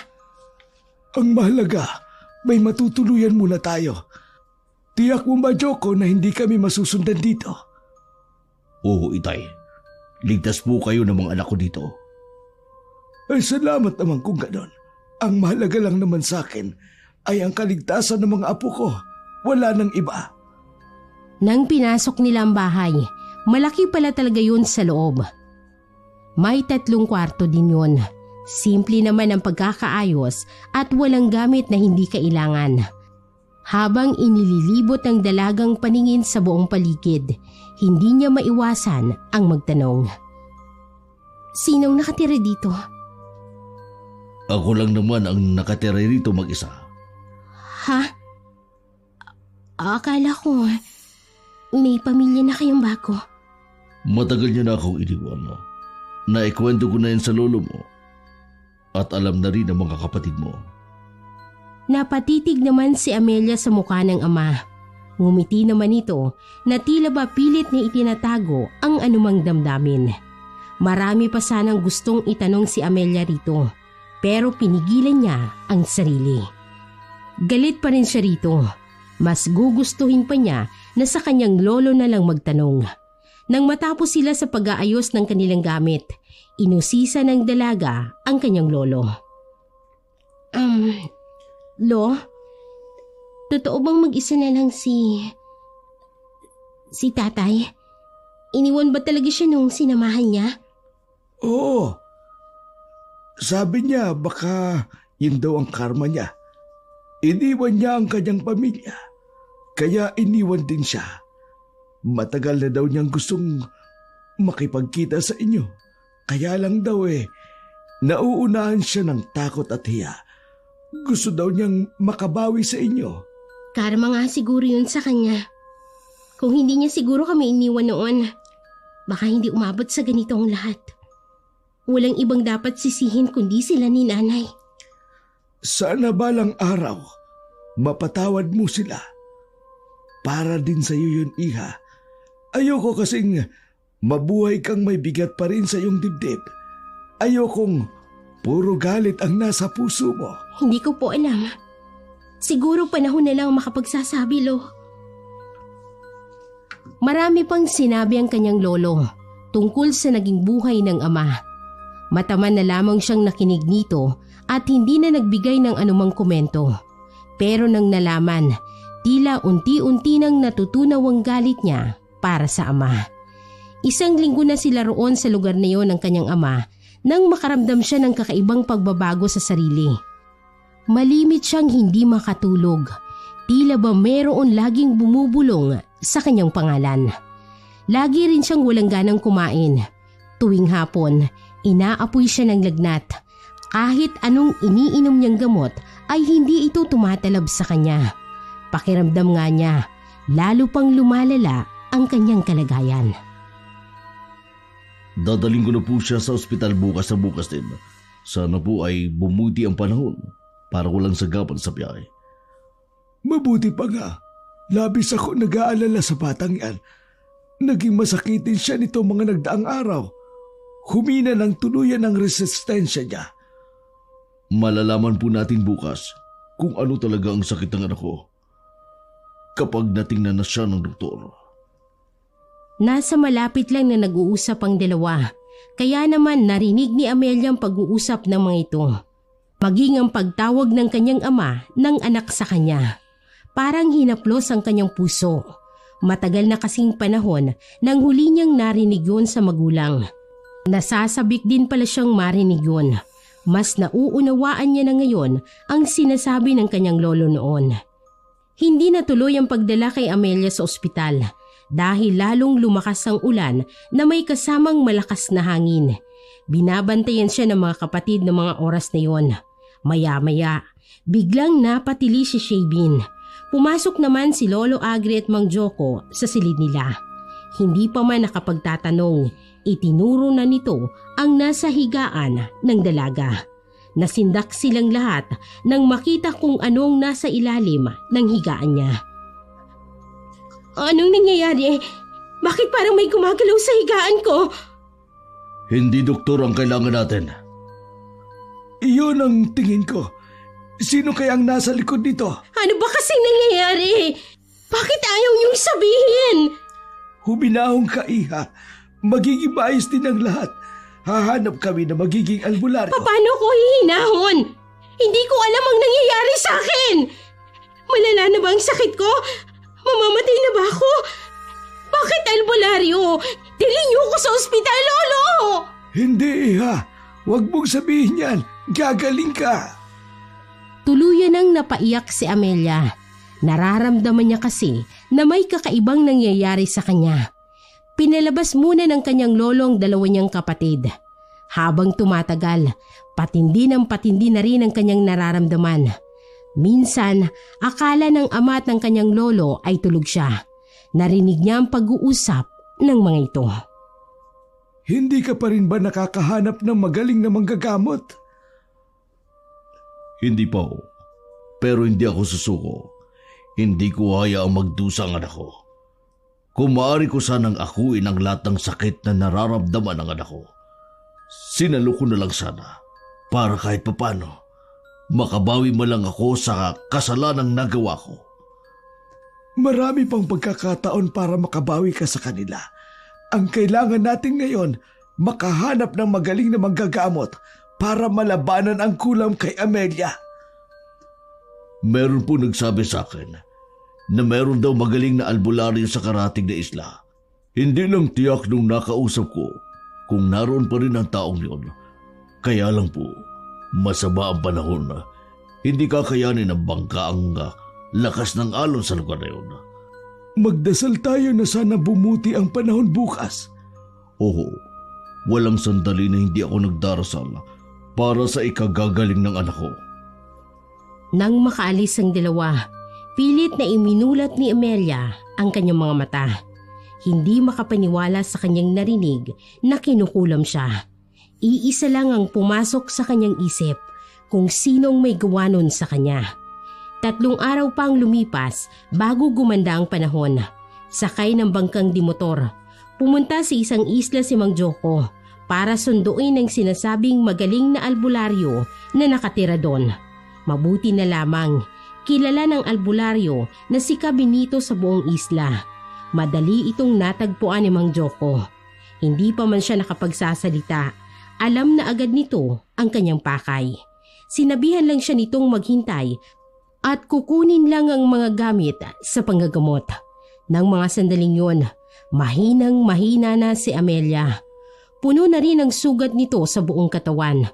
Ang mahalaga, may matutuluyan muna tayo. Tiyak mo ba, Joko, na hindi kami masusundan dito? Oo, Itay. Ligtas po kayo ng mga anak ko dito. Ay, salamat naman kung ganon. Ang mahalaga lang naman sa akin ay ang kaligtasan ng mga apo ko. Wala nang iba. Nang pinasok nila ang bahay, malaki pala talaga yun sa loob. May 3 kwarto din yun. Simple naman ang pagkakaayos at walang gamit na hindi kailangan. Habang inililibot ng dalagang paningin sa buong paligid, hindi niya maiwasan ang magtanong. Sinong nakatira dito? Ako lang naman ang nakatira rito mag-isa. Ha? Akala ko may pamilya na kayong bago. Matagal niya na akong iniwan. Naikwento ko na yan sa lolo mo. At alam na rin ang mga kapatid mo. Napatitig naman si Amelia sa mukha ng ama. Ngumiti naman ito na tila ba pilit niya itinatago ang anumang damdamin. Marami pa sanang gustong itanong si Amelia rito. Pero pinigilan niya ang sarili. Galit pa rin siya rito. Mas gugustuhin pa niya na sa kanyang lolo na lang magtanong. Nang matapos sila sa pag-aayos ng kanilang gamit, inusisa ng dalaga ang kanyang lolo. Lo, totoo bang mag-isa na lang si tatay? Iniwan ba talaga siya nung sinamahan niya? Oo. Sabi niya baka yun daw ang karma niya. Iniwan niya ang kanyang pamilya. Kaya iniwan din siya. Matagal na daw niyang gustong makipagkita sa inyo. Kaya lang daw nauunahan siya ng takot at hiya. Gusto daw niyang makabawi sa inyo. Karma nga siguro yun sa kanya. Kung hindi niya siguro kami iniwan noon, baka hindi umabot sa ganitong lahat. Walang ibang dapat sisihin kundi sila ni nanay. Sana balang araw, mapatawad mo sila. Para din sa iyo yun, iha. Ayoko kasing mabuhay kang may bigat pa rin sa iyong dibdib. Ayokong puro galit ang nasa puso mo. Hindi ko po alam. Siguro panahon na lang makapagsasabi, Lo. Marami pang sinabi ang kanyang lolo tungkol sa naging buhay ng ama. Mataman na lamang siyang nakinig nito at hindi na nagbigay ng anumang komento. Pero nang nalaman, tila unti-unti nang natutunaw ang galit niya para sa ama. 1 linggo na sila roon sa lugar na iyon ng kanyang ama nang makaramdam siya ng kakaibang pagbabago sa sarili. Malimit siyang hindi makatulog. Tila ba meron laging bumubulong sa kanyang pangalan. Lagi rin siyang walang ganang kumain. Tuwing hapon, inaapoy siya ng lagnat. Kahit anong iniinom niyang gamot ay hindi ito tumatalab sa kanya. Pakiramdam nga niya, lalo pang lumalala ang kanyang kalagayan. Dadaling ko na po siya sa ospital bukas na bukas din. Sana po ay bumuti ang panahon para walang sagapan sa biyahe. Mabuti pa nga. Labis ako nag-aalala sa batang yan. Naging masakitin siya nito mga nagdaang araw. Humina ng tuluyan ang resistensya niya. Malalaman po natin bukas kung ano talaga ang sakit ng anak ko kapag natingnan na siya ng doktor. Nasa malapit lang na nag-uusap ang dalawa, kaya naman narinig ni Amelia ang pag-uusap ng mga ito. Maging ang pagtawag ng kanyang ama ng anak sa kanya. Parang hinaplos ang kanyang puso. Matagal na kasing panahon nang huli niyang narinig yun sa magulang. Nasasabik din pala siyang marinig yun. Mas nauunawaan niya na ngayon ang sinasabi ng kanyang lolo noon. Hindi natuloy ang pagdala kay Amelia sa ospital dahil lalong lumakas ang ulan na may kasamang malakas na hangin. Binabantayan siya ng mga kapatid ng mga oras na yon. Maya-maya, biglang napatili si Shabin. Pumasok naman si Lolo Agri at Mang Joko sa silid nila. Hindi pa man nakapagtatanong, itinuro na nito ang nasa higaan ng dalaga. Nasindak silang lahat nang makita kung anong nasa ilalim ng higaan niya. Anong nangyayari? Bakit parang may gumagalaw sa higaan ko? Hindi doktor ang kailangan natin. Iyon ang tingin ko. Sino kaya ang nasa likod nito? Ano ba kasing nangyayari? Bakit ayaw niyong sabihin? Huminahon ka, Iha. Magiging maayos din ang lahat. Hahanap kami na magiging albularyo. Paano ko hihinahon? Hindi ko alam ang nangyayari sa akin. Malala na ba ang sakit ko? Mamamatay na ba ako? Bakit albularyo? Dalhin niyo ko sa ospital, Lolo! Hindi, Iha. Huwag mong sabihin yan. Gagaling ka. Tuluyan nang napaiyak si Amelia. Nararamdaman niya kasi na may kakaibang nangyayari sa kanya. Pinalabas muna ng kanyang lolo ang dalawa niyang kapatid. Habang tumatagal, patindi na rin ang kanyang nararamdaman. Minsan, akala ng ama at ng kanyang lolo ay tulog siya. Narinig niya ang pag-uusap ng mga ito. Hindi ka pa rin ba nakakahanap ng magaling na manggagamot? Hindi pa ho. Pero hindi ako susuko. Hindi ko hayaang magdusa ang anak ko. Kung maaari ko sanang akuin ang lahat ng sakit na nararamdaman ng anak ko, sinalo ko na lang sana para kahit papano makabawi man lang ako sa kasalanang nagawa ko. Marami pang pagkakataon para makabawi ka sa kanila. Ang kailangan natin ngayon, makahanap ng magaling na manggagamot para malabanan ang kulam kay Amelia. Meron po nagsabi sa akin na meron daw magaling na albularyo sa karating na isla. Hindi lang tiyak nung nakausap ko kung naroon pa rin ang taong yun. Kaya lang po, masama ang panahon na hindi kakayanin ng bangka ang lakas ng alon sa lugar na yun. Magdasal tayo na sana bumuti ang panahon bukas. Oo, walang sandali na hindi ako nagdarasal para sa ikagagaling ng anak ko. Nang makaalis ang dalawa, pilit na iminulat ni Amelia ang kanyang mga mata. Hindi makapaniwala sa kanyang narinig na kinukulam siya. Iisa lang ang pumasok sa kanyang isip kung sinong may gawa nun sa kanya. 3 araw pa ang lumipas bago gumanda ang panahon. Sakay ng bangkang dimotor, pumunta sa isang isla si Mang Joko para sunduin ang sinasabing magaling na albularyo na nakatira doon. Mabuti na lamang, kilala ng albularyo na si Benito sa buong isla. Madali itong natagpuan ni Mang Joko. Hindi pa man siya nakapagsasalita, alam na agad nito ang kanyang pakay. Sinabihan lang siya nitong maghintay at kukunin lang ang mga gamit sa panggagamot. Nang mga sandaling yun, mahinang-mahina na si Amelia. Puno na rin ang sugat nito sa buong katawan.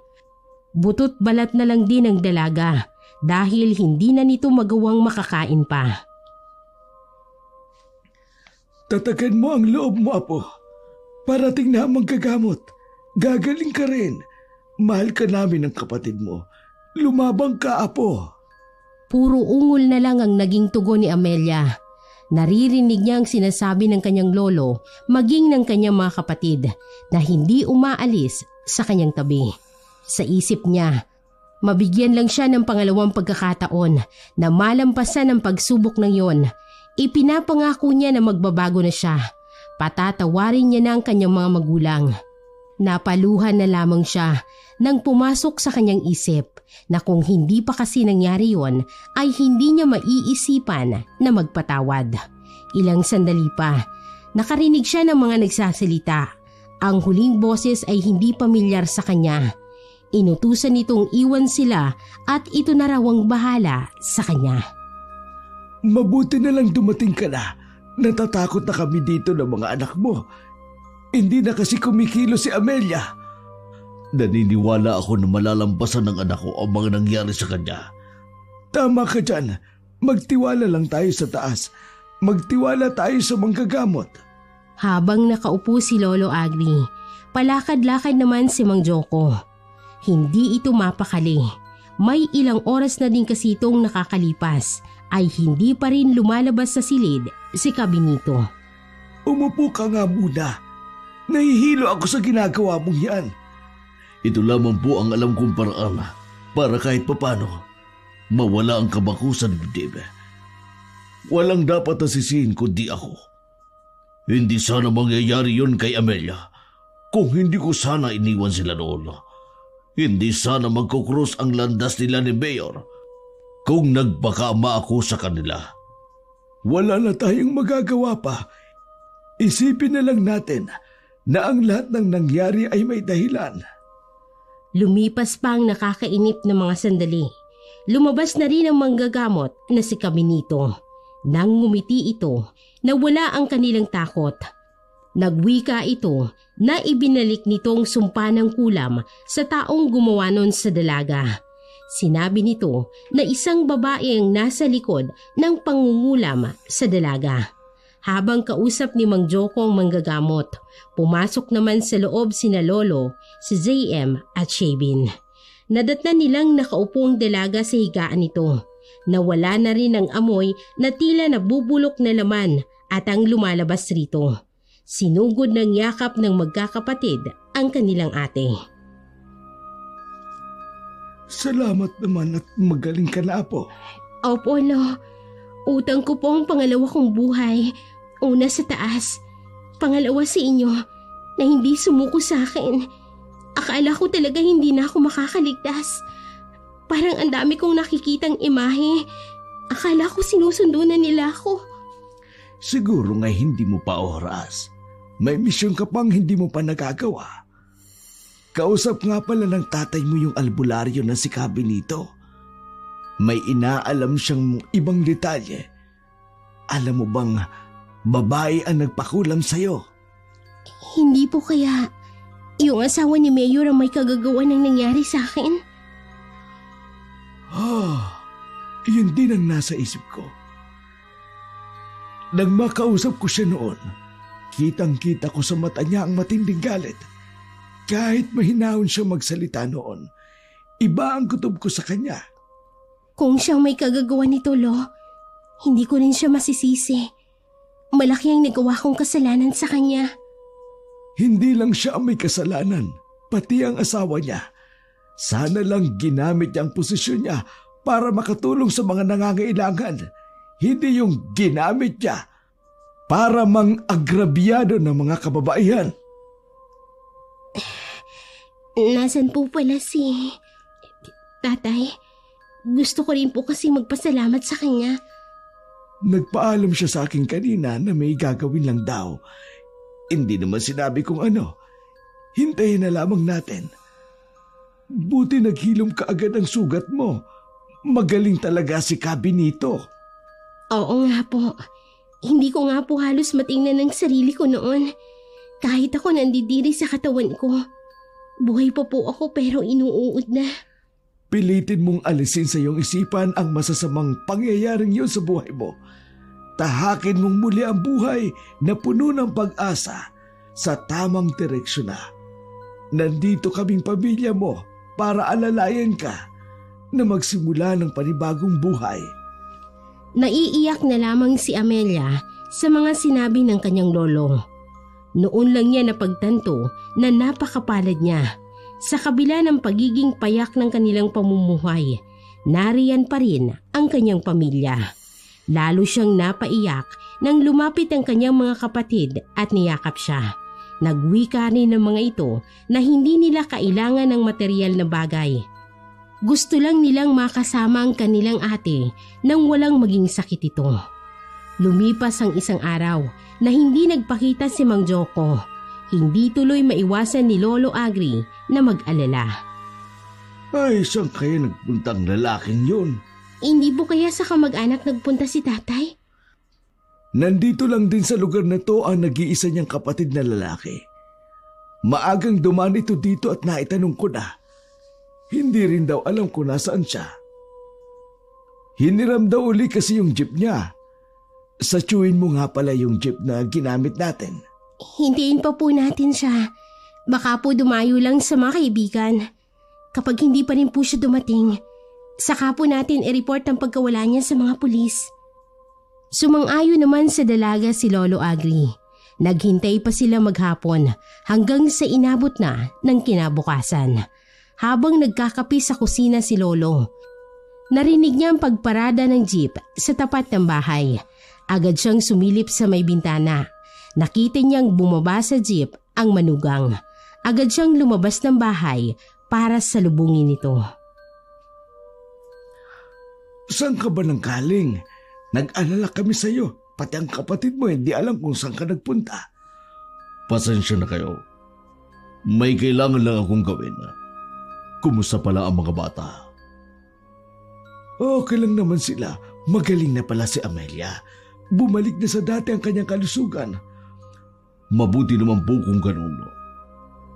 Butot balat na lang din ang dalaga dahil hindi na nito magawang makakain pa. Tatagan mo ang loob mo, Apo. Parating na ang manggagamot. Gagaling ka rin. Mahal ka namin ng kapatid mo. Lumabang ka, Apo. Puro ungol na lang ang naging tugon ni Amelia. Naririnig niya ang sinasabi ng kanyang lolo maging ng kanyang mga kapatid na hindi umaalis sa kanyang tabi. Sa isip niya, mabigyan lang siya ng pangalawang pagkakataon na malampasan ang pagsubok ng yon. Ipinapangako niya na magbabago na siya. Patatawarin niya na ang kanyang mga magulang. Napaluhan na lamang siya nang pumasok sa kanyang isip na kung hindi pa kasi nangyari yon ay hindi niya maiisipan na magpatawad. Ilang sandali pa, nakarinig siya ng mga nagsasalita. Ang huling boses ay hindi pamilyar sa kanya. Inutusan nitong iwan sila at ito na raw ang bahala sa kanya. Mabuti na lang dumating ka na. Natatakot na kami dito ng mga anak mo. Hindi na kasi kumikilo si Amelia. Naniniwala ako na malalampasan ng anak ko ang mga nangyari sa kanya. Tama ka dyan. Magtiwala lang tayo sa taas. Magtiwala tayo sa manggagamot. Habang nakaupo si Lolo Agri, palakad-lakad naman si Mang Joko. Hindi ito mapakali. May ilang oras na din kasi itong nakakalipas ay hindi pa rin lumalabas sa silid si Kabinito. Umupo ka nga muna. Nahihilo ako sa ginagawa mong yan. Ito lamang po ang alam kong paraan para kahit papano mawala ang kabako sa dibdib. Walang dapat nasisihin kundi ako. Hindi sana mangyayari yun kay Amelia kung hindi ko sana iniwan sila noon. Hindi sana magkukrus ang landas nila ni Mayor kung nagpakama ako sa kanila. Wala na tayong magagawa pa. Isipin na lang natin na ang lahat ng nangyari ay may dahilan. Lumipas pa ang nakakainip na mga sandali. Lumabas na rin ang manggagamot na si Kabinito. Nang ngumiti ito, nawala ang kanilang takot. Nagwika ito na ibinalik nitong sumpa ng kulam sa taong gumawa nun sa dalaga. Sinabi nito na isang babae ang nasa likod ng pangungulam sa dalaga. Habang kausap ni Mang Joko ang manggagamot, pumasok naman sa loob sina Lolo, si JM at Shabin. Nadatnan nilang nakaupo ang dalaga sa higaan nito. Nawala na rin ang amoy na tila nabubulok na laman at ang lumalabas rito. Sinugod ng yakap ng magkakapatid ang kanilang ate. Salamat naman at magaling ka na, Apo. Opo, Lo. Utang ko po ang pangalawa kong buhay. Una sa taas, pangalawa sa inyo na hindi sumuko sa akin. Akala ko talaga hindi na ako makakaligtas. Parang ang dami kong nakikitang imahe. Akala ko sinusundo na nila ako. Siguro nga hindi mo pa oras. May misyon ka pang hindi mo pa nagagawa. Kausap nga pala ng tatay mo yung albularyo na si Kabinito. May inaalam siyang ibang detalye. Alam mo bang babae ang nagpakulam sa'yo? Hindi po kaya yung asawa ni Mayor ang may kagagawa ng nangyari sa akin? Yun din ang nasa isip ko. Nang makausap ko siya noon, kitang-kita ko sa mata niya ang matinding galit. Kahit mahinahon siya magsalita noon, iba ang kutob ko sa kanya. Kung siyang may kagagawa nito, Lo, hindi ko rin siya masisisi. Malaki ang nagawa kong kasalanan sa kanya. Hindi lang siya ang may kasalanan, pati ang asawa niya. Sana lang ginamit niya ang posisyon niya para makatulong sa mga nangangailangan. Hindi yung ginamit niya para mang-agrabyado ng mga kababaihan. Nasaan po pala si Tatay? Gusto ko rin po kasi magpasalamat sa kanya. Nagpaalam siya sa akin kanina na may gagawin lang daw. Hindi naman sinabi kung ano. Hintayin na lamang natin. Buti naghilom ka agad ang sugat mo. Magaling talaga si Kabinito. Oo nga po. Hindi ko nga po halos matingnan ang sarili ko noon. Kahit ako nandidiri sa katawan ko. Buhay pa po ako pero inuuod na. Pilitin mong alisin sa iyong isipan ang masasamang pangyayaring yun sa buhay mo. Tahakin mong muli ang buhay na puno ng pag-asa sa tamang direksyon na. nandito kaming pamilya mo para alalayan ka na magsimula ng panibagong buhay. Naiiyak na lamang si Amelia sa mga sinabi ng kanyang lolo. Noon lang niya napagtanto na napakapalad niya. Sa kabila ng pagiging payak ng kanilang pamumuhay, nariyan pa rin ang kanyang pamilya. Lalo siyang napaiyak nang lumapit ang kanyang mga kapatid at niyakap siya. Nagwika rin ng mga ito na hindi nila kailangan ng material na bagay. Gusto lang nilang makasama ang kanilang ate nang walang maging sakit ito. Lumipas ang isang araw na hindi nagpakita si Mang Joko. Hindi tuloy maiwasan ni Lolo Agri na mag-alala. Ay, saan kaya nagpunta ang lalaking yun? Hindi po kaya sa kamag-anak nagpunta si tatay? Nandito lang din sa lugar na to ang nag-iisa niyang kapatid na lalaki. Maagang dumaan ito dito at naitanong ko na. Hindi rin daw alam kung nasaan siya. Hiniram daw uli kasi yung jeep niya. Satyuin mo nga pala yung jeep na ginamit natin. Hindiin pa po natin siya. Baka po dumayo lang sa mga kaibigan. Kapag hindi pa rin po siya dumating, saka po natin i-report ang pagkawala niya sa mga pulis. Sumang-ayon naman sa dalaga si Lolo Agri. Naghintay pa sila maghapon hanggang sa inabot na ng kinabukasan. Habang nagkakape sa kusina si Lolo, narinig niya ang pagparada ng jeep sa tapat ng bahay. Agad siyang sumilip sa may bintana. Nakita niyang bumaba sa jeep ang manugang. Agad siyang lumabas ng bahay para salubungin ito. Saan ka ba nanggaling? Nag-alala kami sa iyo. Pati ang kapatid mo hindi alam kung saan ka nagpunta. Pasensya na kayo. May kailangan lang akong gawin. Kumusta pala ang mga bata? Okay lang naman sila. Magaling na pala si Amelia. Bumalik na sa dati ang kanyang kalusugan. Mabuti naman po kung ganun.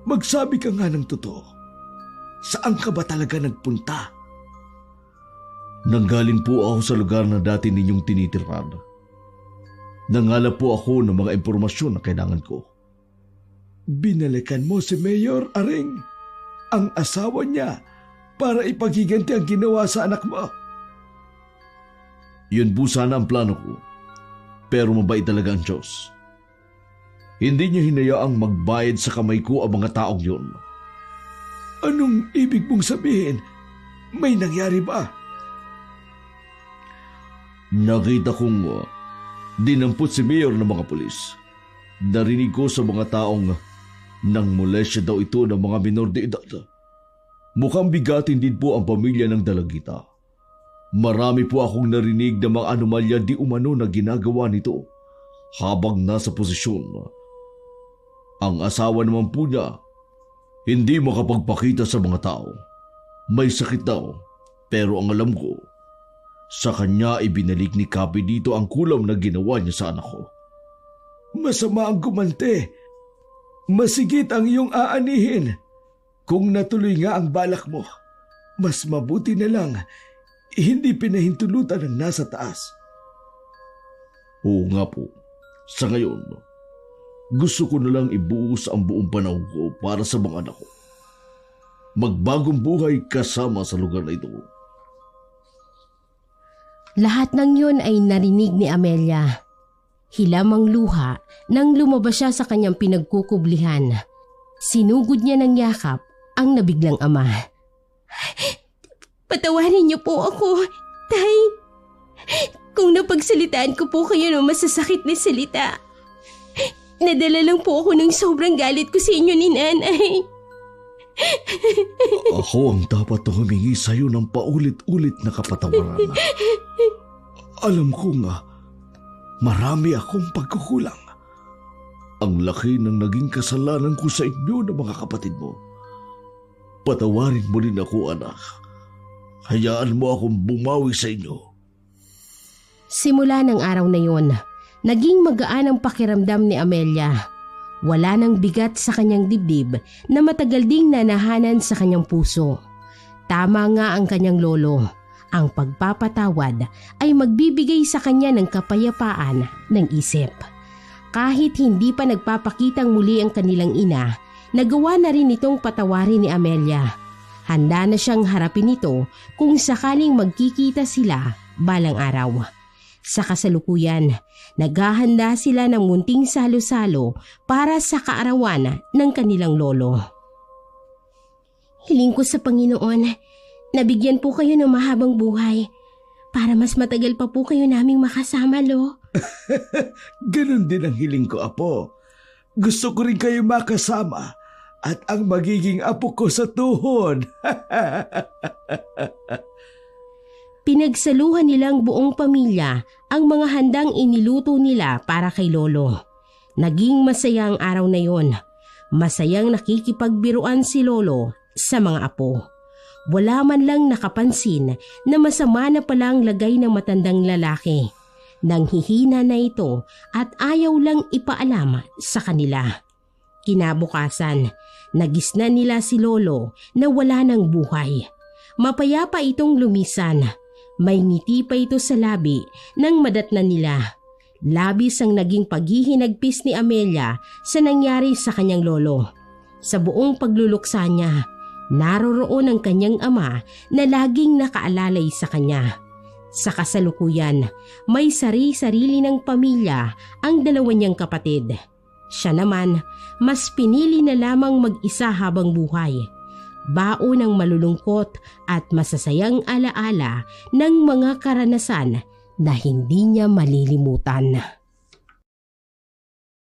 Magsabi ka nga ng totoo. Saan ka ba talaga nagpunta? Nanggaling po ako sa lugar na dati ninyong tinitirhan. Nangalap po ako ng mga impormasyon na kailangan ko. Binalikan mo si Mayor Aring, ang asawa niya, para ipaghiganti ang ginawa sa anak mo. Yun po sana ang plano ko. Pero mabait talaga ang Diyos. Hindi niya hinayaang magbayad sa kamay ko ang mga taong yun. Anong ibig mong sabihin? May nangyari ba? Nakita kong dinampot si Mayor ng mga pulis. Narinig ko sa mga taong nang molestya daw ito ng mga minor de edad. Mukhang bigatin din po ang pamilya ng dalagita. Marami po akong narinig na mga anomalya di umano na ginagawa nito habang nasa posisyon. Ang asawa naman po niya, hindi makapagpakita sa mga tao. May sakit daw, pero ang alam ko, sa kanya ibinalik ni Kapi dito ang kulam na ginawa niya sa anak ko. Masama ang gumante. Masigit ang iyong aanihin. Kung natuloy nga ang balak mo, mas mabuti na lang hindi pinahintulutan ng nasa taas. Oo nga po. Sa ngayon, gusto ko na lang ibuhos ang buong panahon ko para sa mga anak ko. Magbagong buhay kasama sa lugar na ito. Lahat ng yun ay narinig ni Amelia. Hilamang luha nang lumabas siya sa kanyang pinagkukublihan. Sinugod niya ng yakap ang nabiglang ama. Patawarin niyo po ako, Tay. Kung napagsalitaan ko po kayo ng masasakit na salita. Nadala lang po ako ng sobrang galit ko sa inyo ni Nanay. Ako ang dapat na humingi sa iyo ng paulit-ulit na kapatawaran. Alam ko nga, marami akong pagkukulang. Ang laki ng naging kasalanan ko sa inyo ng mga kapatid mo. Patawarin mo rin ako, anak. Hayaan mo akong bumawi sa inyo. Simula ng araw na yun, naging magaan ang pakiramdam ni Amelia. Wala nang bigat sa kanyang dibdib na matagal ding nanahanan sa kanyang puso. Tama nga ang kanyang lolo. Ang pagpapatawad ay magbibigay sa kanya ng kapayapaan ng isip. Kahit hindi pa nagpapakitang muli ang kanilang ina, nagawa na rin itong patawarin ni Amelia. Handa na siyang harapin ito kung sakaling magkikita sila balang araw. Sa kasalukuyan, naghahanda sila ng munting salo-salo para sa kaarawan ng kanilang lolo. Hiling ko sa Panginoon, nabigyan po kayo ng mahabang buhay para mas matagal pa po kayo naming makasama, Lo. Ganon din ang hiling ko, Apo. Gusto ko rin kayo makasama at ang magiging apo ko sa tuhod. Pinagsaluhan nilang buong pamilya ang mga handang iniluto nila para kay Lolo. Naging masaya ang araw na yon. Masayang nakikipagbiruan si Lolo sa mga apo. Wala man lang nakapansin na masama na palang lagay ng matandang lalaki. Nanghihina na ito at ayaw lang ipaalam sa kanila. Kinabukasan, nagisnan nila si Lolo na wala ng buhay. Mapayapa itong lumisan. May ngiti pa ito sa labi nang madatnan nila. Labis ang naging paghihinagpis ni Amelia sa nangyari sa kanyang lolo. Sa buong pagluluksa niya, naroroon ang kanyang ama na laging nakaalalay sa kanya. Sa kasalukuyan, may sari-sarili ng pamilya ang dalawa niyang kapatid. Siya naman, mas pinili na lamang mag-isa habang buhay. Baon ng malulungkot at masasayang alaala ng mga karanasan na hindi niya malilimutan.